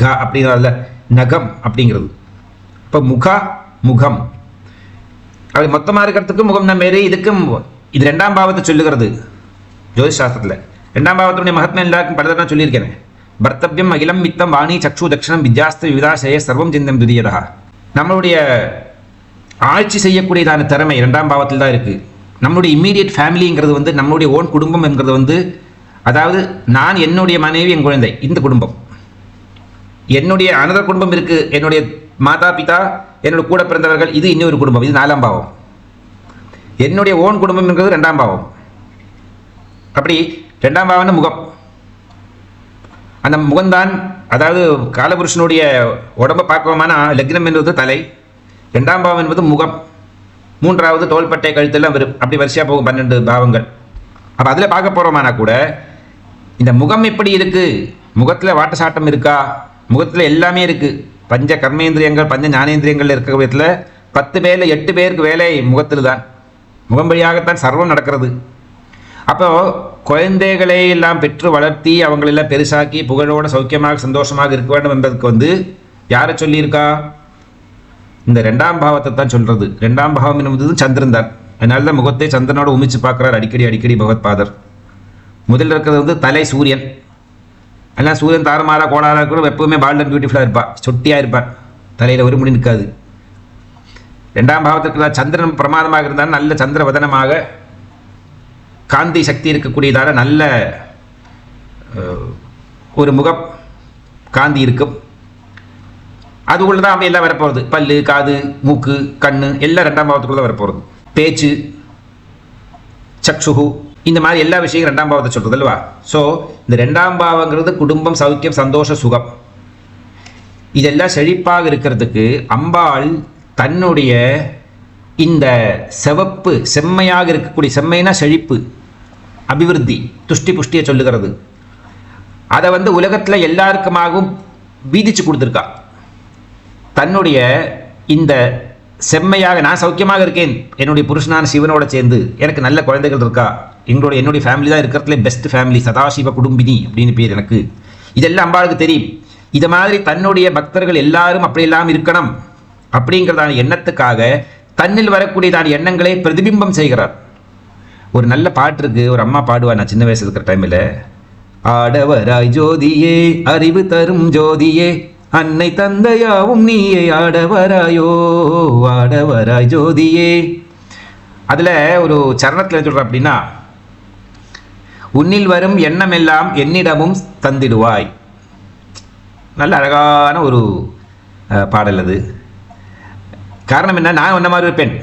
கா அப்படிங்கிறதுல நகம் அப்படிங்கிறது. இப்போ முகா, முகம், அது மொத்தமாக இருக்கிறதுக்கு முகம்னா மாரி இதுக்கும். இது 2ஆம் பாவத்தை சொல்லுகிறது ஜோதிஷ் சாஸ்திரத்தில். 2ஆம் பாவத்தினுடைய மகத்மம் எல்லாருக்கும் பலதான் சொல்லியிருக்கேன். பர்த்தவியம் அகிலம் மித்தம் வாணி சக்ஷு தட்சணம் வித்யாஸ்த விவிதாசய சர்வம் சிந்தம் துரியதா. நம்மளுடைய ஆட்சி செய்யக்கூடியதான திறமை 2ஆம் பாவத்தில் தான் இருக்குது. நம்மளுடைய இம்மீடியட் ஃபேமிலிங்கிறது நம்மளுடைய ஓன் குடும்பம் என்கிறது அதாவது நான், என்னுடைய மனைவி, என் குழந்தை, இந்த குடும்பம். என்னுடைய அனதர் குடும்பம் இருக்குது, என்னுடைய மாதா பிதா, என்னோட கூட பிறந்தவர்கள், இது இன்னொரு குடும்பம், இது 4ஆம் பாவம். என்னுடைய ஓன் குடும்பம் என்கிறது 2ஆம் பாவம். அப்படி 2ஆம் பாவம்னு முகம். அந்த முகம்தான், அதாவது காலபுருஷனுடைய உடம்பை பார்க்கவோமான லக்னம் என்பது தலை, 2ஆம் பாவம் என்பது முகம், 3வது தோள்பட்டை, கழுத்தெல்லாம் வரும். அப்படி வரிசையாக போகும் 12 பாவங்கள். அப்போ அதில் பார்க்க போகிறோமானா கூட இந்த முகம் எப்படி இருக்குது, முகத்தில் வாட்ட சாட்டம் இருக்கா, முகத்தில் எல்லாமே இருக்குது. பஞ்ச கர்மேந்திரியங்கள், பஞ்ச ஞானேந்திரியங்கள் இருக்கிற விதத்தில் 10 பேரில் 8 பேருக்கு வேலை முகத்தில் தான். முகம் வழியாகத்தான் சர்வம் நடக்கிறது. அப்போது குழந்தைகளை எல்லாம் பெற்று வளர்த்தி அவங்களெல்லாம் பெருசாக்கி புகழோட சௌக்கியமாக சந்தோஷமாக இருக்க வேண்டும் என்பதற்கு யாரை சொல்லியிருக்கா, இந்த 2ஆம் பாவத்தை தான் சொல்கிறது. 2ஆம் பாவம் என்பது சந்திரன் தான். அதனால தான் முகத்தை சந்திரனோட உமிச்சு பார்க்குறார் அடிக்கடி பகவத் பாதர். முதல்ல இருக்கிறது தலை சூரியன். எல்லாம் சூரியன் தாறுமாறா கோளாறாக கூட எப்பவுமே பால்ட் அண்ட் பியூட்டிஃபுல்லாக இருப்பாள், சொட்டியாக இருப்பாள், தலையில் ஒரு முடி நிற்காது. 2ஆம் பாவத்திற்கு சந்திரன் பிரமாதமாக இருந்தாலும் நல்ல சந்திர வதனமாக காந்தி சக்தி இருக்கக்கூடியதான நல்ல ஒரு முகம் காந்தி இருக்கும். அதுக்குள்ள தான் அப்படி எல்லாம் வரப்போகிறது. பல்லு, காது, மூக்கு, கண்ணு எல்லாம் 2ஆம் பாவத்துக்குள்ள வரப்போகிறது. பேச்சு, சக்ஷுகு, இந்த மாதிரி எல்லா விஷயங்களும் 2ஆம் பாவத்தை சொல்கிறது அல்லவா. ஸோ இந்த 2ஆம் பாவங்கிறது குடும்பம், சௌக்கியம், சந்தோஷ, சுகம், இதெல்லாம் செழிப்பாக இருக்கிறதுக்கு அம்பாள் தன்னுடைய இந்த சிவப்பு செம்மையாக இருக்கக்கூடிய, செம்மைனா செழிப்பு, அபிவிருத்தி, துஷ்டி புஷ்டியை சொல்லுகிறது. அதை உலகத்தில் எல்லாருக்குமாகவும் வீதிச்சு கொடுத்துருக்கா. தன்னுடைய இந்த செம்மையாக நான் சௌக்கியமாக இருக்கேன், என்னுடைய புருஷனான சிவனோட சேர்ந்து எனக்கு நல்ல குழந்தைகள் இருக்கா, என்னுடைய ஃபேமிலி தான் இருக்கிறதுல பெஸ்ட் ஃபேமிலி, சதாசிவ குடும்பினி அப்படின்னு பேர் எனக்கு, இதெல்லாம் அம்பாளுக்கு தெரியும். இதை மாதிரி தன்னுடைய பக்தர்கள் எல்லாரும் அப்படியெல்லாம் இருக்கணும் அப்படிங்கிறதான எண்ணத்துக்காக தன்னில் வரக்கூடியதான எண்ணங்களை பிரதிபிம்பம் செய்கிறார். ஒரு நல்ல பாட்டு இருக்கு, ஒரு அம்மா பாடுவா, நான் சின்ன வயசு இருக்கிற டைமில், ஆடவராய் ஜோதியே அறிவு தரும் ஜோதியே அன்னை தந்தையாவும் நீயே ஆடவராயோ ஆடவராய் ஜோதியே. அதில் ஒரு சரணத்தில் சொல்கிற அப்படின்னா, உன்னில் வரும் எண்ணமெல்லாம் என்னிடமும் தந்திடுவாய். நல்ல அழகான ஒரு பாடல் அது. காரணம் என்ன, நான் உன்ன மாதிரி ஒரு பெண்,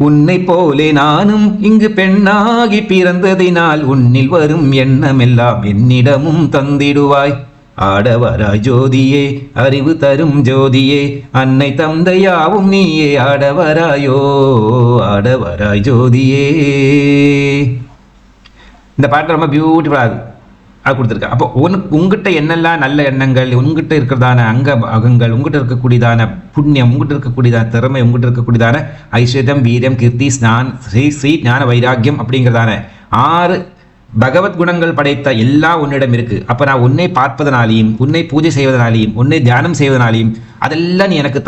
உன்னை போலே நானும் இங்கு பெண்ணாகி பிறந்ததினால் உன்னில் வரும் எண்ணமெல்லாம் என்னிடமும் தந்திடுவாய். ஆடவராய் ஜோதியே அறிவு தரும் ஜோதியே அன்னை தந்தையாவும் நீயே ஆடவராயோ ஆடவராய் ஜோதியே. இந்த பாட்டு ரொம்ப பியூட்டிஃபுல்லாக அது கொடுத்துருக்கேன். அப்போ உங்ககிட்ட என்னெல்லாம் நல்ல எண்ணங்கள், உங்ககிட்ட இருக்கிறதான அகங்கள், உங்ககிட்ட இருக்கக்கூடியதான புண்ணியம், உங்ககிட்ட இருக்கக்கூடியதான திறமை, உங்ககிட்ட இருக்கக்கூடியதான ஐஸ்வர்யம், வீரியம், கீர்த்தி, ஸ்ரீ ஞான வைராக்கியம் அப்படிங்கிறதான 6 பகவத் குணங்கள் படைத்த எல்லாம் உன்னிடம் இருக்கு. அப்போ நான் உன்னை பார்ப்பதனாலையும், உன்னை பூஜை செய்வதனாலையும், உன்னை தியானம் செய்வதனாலையும் அதெல்லாம் நீ எனக்கு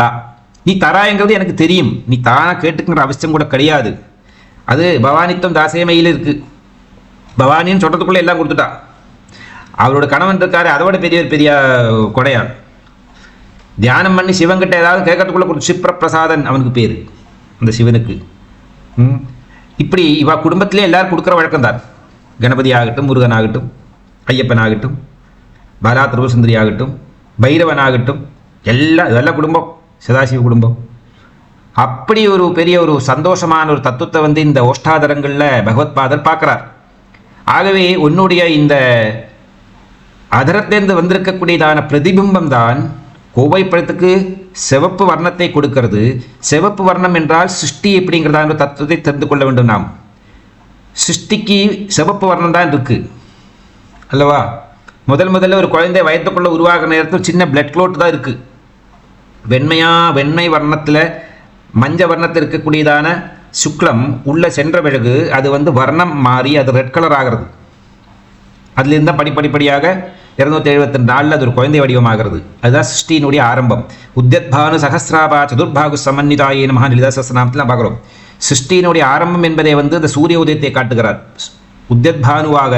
நீ தராங்கிறது எனக்கு தெரியும். நீ தானா கேட்டுக்கிற அவசியம் கூட கிடையாது. அது பவானித்தம் தாசேமையில் இருக்கு. பவானின்னு சொல்றதுக்குள்ள எல்லாம் கொடுத்துட்டா. அவரோட கணவன் இருக்காரு, அதோட பெரிய கொடையாள். தியானம் பண்ணி சிவன்கிட்ட ஏதாவது கேட்கறதுக்குள்ள கொடுத்து சிப்ரபிரசாதன் அவனுக்கு பேரு, அந்த சிவனுக்கு. இப்படி இவ குடும்பத்திலே எல்லாரும் கொடுக்குற வழக்கம் தான். கணபதி ஆகட்டும், முருகன் ஆகட்டும், ஐயப்பன் ஆகட்டும், பாலா திருவசுந்தரி ஆகட்டும், பைரவன் ஆகட்டும், இதெல்லாம் குடும்பம், சதாசிவ குடும்பம். அப்படி ஒரு பெரிய ஒரு சந்தோஷமான ஒரு தத்துவத்தை இந்த ஓஷ்டாதரங்களில் பகவத்பாதர் பார்க்குறார். ஆகவே உன்னுடைய இந்த அதரத்திலிருந்து வந்திருக்கக்கூடியதான பிரதிபிம்பம் தான் கோவை பழத்துக்கு சிவப்பு வர்ணத்தை கொடுக்கிறது. சிவப்பு வர்ணம் என்றால் சிருஷ்டி எப்படிங்கிறதான தத்துவத்தை தெரிந்து கொள்ள வேண்டும். நாம் சிருஷ்டிக்கு சிவப்பு வர்ணம் தான் இருக்கு அல்லவா? முதல்ல ஒரு குழந்தை வயத்துக்குள்ள உருவாகிற நேரத்தில் சின்ன பிளட் க்ளோட் தான் இருக்கு. வெண்மை வர்ணத்தில் மஞ்சள் வர்ணத்தில் இருக்கக்கூடியதான சுக்லம் உள்ள சென்ற பிறகு அது வர்ணம் மாறி அது ரெட் கலர் ஆகிறது. அதுலேருந்து படிப்படியாக 272 அது ஒரு குழந்தை வடிவமாகிறது. அதுதான் சிருஷ்டியினுடைய ஆரம்பம். உத்யத்பானு சகசிராபா சதுர்பாகு சமன்னிதாயே நமஹ லலிதா சஹஸ்ரநாமத்தில் பார்க்குறோம். சிருஷ்டியினுடைய ஆரம்பம் என்பதை இந்த சூரிய உதயத்தை காட்டுகிறார் உத்யத்பானுவாக.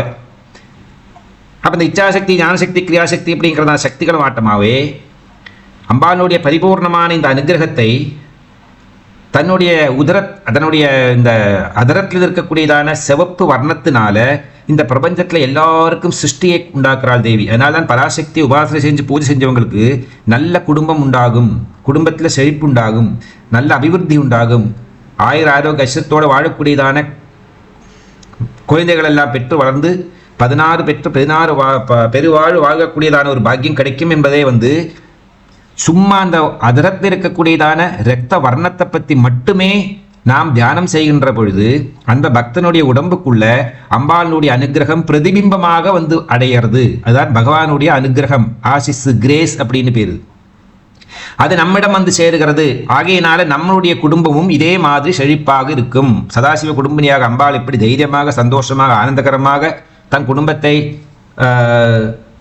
அப்போ இந்த இச்சாசக்தி, ஞானசக்தி, கிரியாசக்தி அப்படிங்கிறதான சக்திகள் மாட்டமாகவே அம்பாளுடைய பரிபூர்ணமான இந்த அனுகிரகத்தை தன்னுடைய அதனுடைய இந்த அதரத்தில் இருக்கக்கூடியதான சிவப்பு வர்ணத்தினால இந்த பிரபஞ்சத்தில் எல்லாருக்கும் சிருஷ்டியை உண்டாக்குறாள் தேவி. அதனால தான் பராசக்தி உபாசனை செஞ்சு பூஜை செஞ்சவங்களுக்கு நல்ல குடும்பம் உண்டாகும், குடும்பத்தில் செழிப்பு உண்டாகும், நல்ல அபிவிருத்தி உண்டாகும், ஆரோக்கிய ஐஸ்வரத்தோடு வாழக்கூடியதான குழந்தைகள் எல்லாம் பெற்று வளர்ந்து 16 பெற்று 16 பெருவாழ் வாழக்கூடியதான ஒரு பாக்கியம் கிடைக்கும் என்பதே சும்மா அந்த அதரத்தில் இருக்கக்கூடியதான இரத்த வர்ணத்தை பற்றி மட்டுமே நாம் தியானம் செய்கின்ற பொழுது அந்த பக்தனுடைய உடம்புக்குள்ள அம்பாளுடைய அனுகிரகம் பிரதிபிம்பமாக அடையிறது. அதுதான் பகவானுடைய அனுகிரகம், ஆசிஸ், கிரேஸ் அப்படின்னு பேரு. அது நம்மிடம் சேருகிறது. ஆகையினால நம்மளுடைய குடும்பமும் இதே மாதிரி செழிப்பாக இருக்கும். சதாசிவ குடும்பினியாக அம்பாள் எப்படி தைரியமாக, சந்தோஷமாக, ஆனந்தகரமாக தன் குடும்பத்தை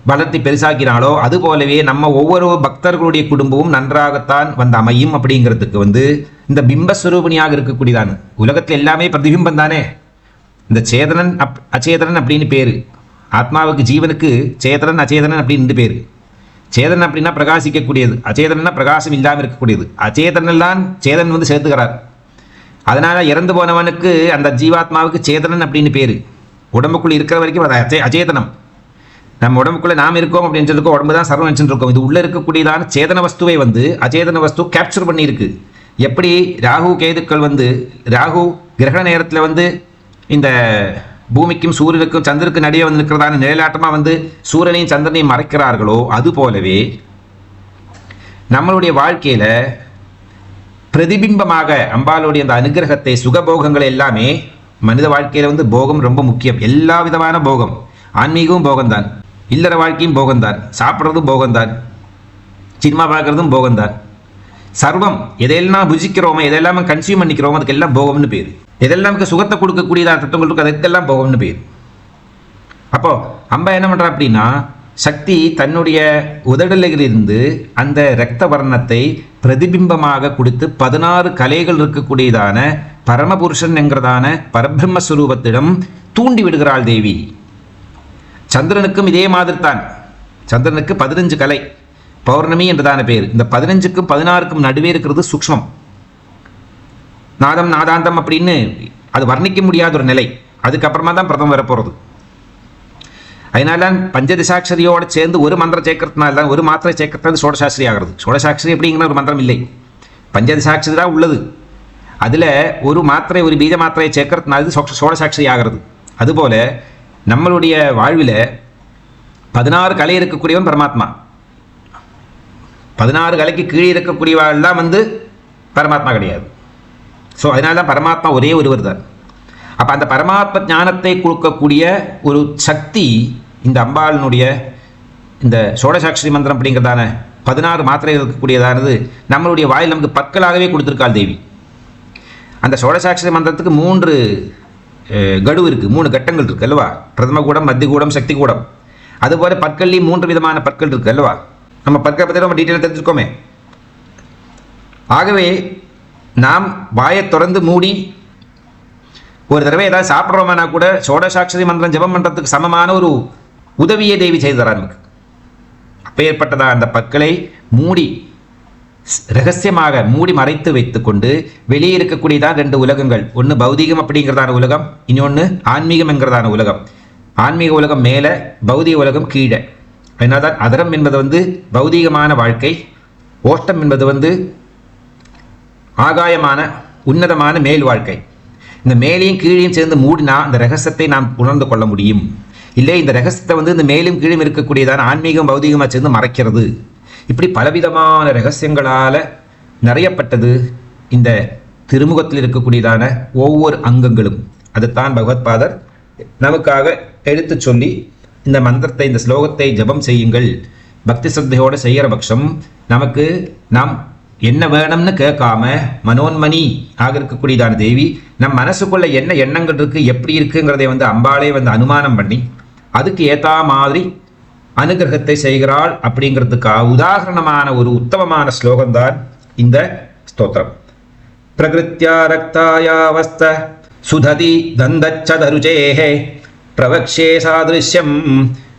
வளர்த்தி பெருசாக்கினாலோ அதுபோலவே நம்ம ஒவ்வொரு பக்தர்களுடைய குடும்பமும் நன்றாகத்தான் அமையும். அப்படிங்கிறதுக்கு இந்த பிம்பஸ்வரூபிணியாக இருக்கக்கூடியதான். உலகத்தில் எல்லாமே பிரதிபிம்பம் தானே. இந்த சேதனன் அச்சேதனன் அப்படின்னு பேரு. ஆத்மாவுக்கு, ஜீவனுக்கு சேதனன் அச்சேதனன் அப்படின்னு பேரு. சேதனன் அப்படின்னா பிரகாசிக்கக்கூடியது, அச்சேதனா பிரகாசம் இல்லாமல் இருக்கக்கூடியது. அச்சேதனெல்லாம் சேதன் சேர்த்துக்கிறார். அதனால இறந்து போனவனுக்கு அந்த ஜீவாத்மாவுக்கு சேதனன் அப்படின்னு பேரு. உடம்புக்குள்ள இருக்கிற வரைக்கும் அது அச்சேதனம். நம்ம உடம்புக்குள்ள நாம் இருக்கோம் அப்படின்னு சொல்லிருக்கோம், உடம்பு தான் சர்வம் வச்சுட்டு இருக்கோம். இது உள்ள இருக்கக்கூடியதான சேதன வஸ்துவை அச்சேதன வஸ்து கேப்சர் பண்ணியிருக்கு. எப்படி ராகு கேதுக்கள் ராகு கிரகண நேரத்தில் இந்த பூமிக்கும் சூரியனுக்கும் சந்திரனுக்கு நடுவே இருக்கிறதான நிழலாட்டமாக சூரியனையும் சந்திரனையும் மறைக்கிறார்களோ அது போலவே நம்மளுடைய வாழ்க்கையில் பிரதிபிம்பமாக அம்பாளுடைய அந்த அனுகிரகத்தை, சுகபோகங்கள் எல்லாமே மனித வாழ்க்கையில் போகம் ரொம்ப முக்கியம். எல்லா விதமான போகம், ஆன்மீகமும் போகம்தான், இல்லற வாழ்க்கையும் போகம்தான், சாப்பிட்றதும் போகம்தான், சினிமா பார்க்குறதும் போகம்தான். சர்வம் எதையெல்லாம் புஜிக்கிறோமோ, எதெல்லாம் கன்சியூம் பண்ணிக்கிறோமோ அதுக்கெல்லாம் போகம்னு பேர். எதெல்லாம் நமக்கு சுகத்தை கொடுக்கக்கூடியதாக தத்துவங்களுக்கு அதுக்கெல்லாம் போகம்னு பேர். அப்போ அம்பா என்ன பண்ணுறா அப்படின்னா, சக்தி தன்னுடைய உதடலிலிருந்து அந்த இரத்த வர்ணத்தை பிரதிபிம்பமாக கொடுத்து 16 கலைகள் இருக்கக்கூடியதான பரமபுருஷன் என்கிறதான பரபிரம்மஸ்வரூபத்திடம் தூண்டி விடுகிறாள் தேவி. சந்திரனுக்கும் இதே மாதிரி தான். சந்திரனுக்கு 15 கலை, பௌர்ணமி என்றதான பேர். இந்த 15க்கும் 16க்கும் நடுவே இருக்கிறது சூக்ஷ்மம், நாதம், நாதாந்தம் அப்படின்னு அது வர்ணிக்க முடியாத ஒரு நிலை. அதுக்கப்புறமா தான் பிரதமம் வரப்போகிறது. அதனால பஞ்சதிசாட்சரியோடு சேர்ந்து ஒரு மந்திரம் சேர்க்கறதுனால, ஒரு மாத்திரை சேர்க்கறது சோடசாட்சரி ஆகிறது. சோடசாட்சரி அப்படிங்கிற ஒரு மந்திரம் இல்லை, பஞ்சதிசாட்சரி தான் உள்ளது. அதில் ஒரு மாத்திரை, ஒரு பீஜ மாத்திரையை சேர்க்கறதுனால சோடசாட்சரி ஆகிறது. அதுபோல் நம்மளுடைய வாழ்வில் 16 கலை இருக்கக்கூடியவன் பரமாத்மா. 16 கலைக்கு கீழே இருக்கக்கூடியவெல்லாம் பரமாத்மா கிடையாது. ஸோ அதனால தான் பரமாத்மா ஒரே ஒருவர் தான். அப்போ அந்த பரமாத்ம ஞானத்தை கொடுக்கக்கூடிய ஒரு சக்தி இந்த அம்பாளினுடைய இந்த சோடசாட்சி மந்திரம் அப்படிங்கிறதான 16 மாத்திரை இருக்கக்கூடியதானது நம்மளுடைய வாயில் நமக்கு பற்களாகவே கொடுத்துருக்காள் தேவி. அந்த சோடசாட்சி மந்திரத்துக்கு 3 கடு இருக்குது, 3 கட்டங்கள் இருக்குது அல்லவா? பிரதம கூடம், மத்திய கூடம், சக்தி கூடம். அதுபோல பற்கள்லையும் 3 விதமான பற்கள் இருக்குது அல்லவா? நம்ம பற்களை பற்றி ரொம்ப டீட்டெயிலாக தெரிஞ்சுக்கோமே. ஆகவே நாம் வாயை திறந்து மூடி ஒரு தடவை ஏதாவது சாப்பிட்றோம்னா கூட சோடசாட்சி மந்திரம் ஜபம் பண்ணுறதுக்கு சமமான ஒரு உதவியை தேவி செய்து தரார் நமக்கு. அப்பேற்பட்டதா அந்த பற்களை மூடி ரகசியமாக மூடி மறைத்து வைத்துக்கொண்டு வெளியே இருக்கக்கூடியதான் 2 உலகங்கள். ஒன்று பௌதீகம் அப்படிங்கிறதான உலகம், இன்னொன்று ஆன்மீகம் என்கிறதான உலகம். ஆன்மீக உலகம் மேலே, பௌதீக உலகம் கீழே. அதனால்தான் அதரம் என்பது பௌதீகமான வாழ்க்கை, ஓஷ்டம் என்பது ஆகாயமான உன்னதமான மேல் வாழ்க்கை. இந்த மேலையும் கீழையும் சேர்ந்து மூடினா அந்த ரகசியத்தை நாம் உணர்ந்து கொள்ள முடியும். இல்லை இந்த ரகசியத்தை இந்த மேலும் கீழும் இருக்கக்கூடியதான ஆன்மீகம் பௌதீகமாக சேர்ந்து மறைக்கிறது. இப்படி பலவிதமான ரகசியங்களால் நிறையப்பட்டது இந்த திருமுகத்தில் இருக்கக்கூடியதான ஒவ்வொரு அங்கங்களும். அதுதான் பகவத்பாதர் நமக்காக எடுத்து சொல்லி இந்த மந்திரத்தை, இந்த ஸ்லோகத்தை ஜபம் செய்யுங்கள், பக்தி சிரத்தையோடு செய்கிற பட்சம் நமக்கு நாம் என்ன வேணும்னு கேட்காம மனோன்மணி ஆக இருக்கக்கூடியதான தேவி நம் மனசுக்குள்ள என்ன எண்ணங்கள் இருக்கு, எப்படி இருக்குங்கிறதை அம்பாளே அனுமானம் பண்ணி அதுக்கு ஏத்தா மாதிரி அனுகிரகத்தை செய்கிறாள். அப்படிங்கிறதுக்காக உதாரணமான ஒரு உத்தமமான ஸ்லோகம்தான் இந்த ஸ்தோத்திரம். பிரகிருத்யா ரக்தாயாவஸ்த சுததி தந்தச்சதருஜேஹே பிரவக்ஷே சாதிருஷ்யம்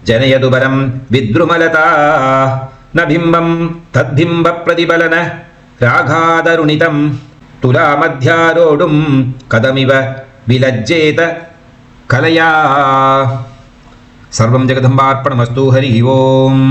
ஜனயதுபரம் வித்ருமலதா நபிம்பம் தத்பிம்ப பிரதிபலன ராகாதருணிதம் துலாமத்யாரோடும் கதமிவ விலஜ்ஜேத கலயா. சர்வம் ஜெகதம்பார்ப்பணமஸ்து. ஹரி ஓம்.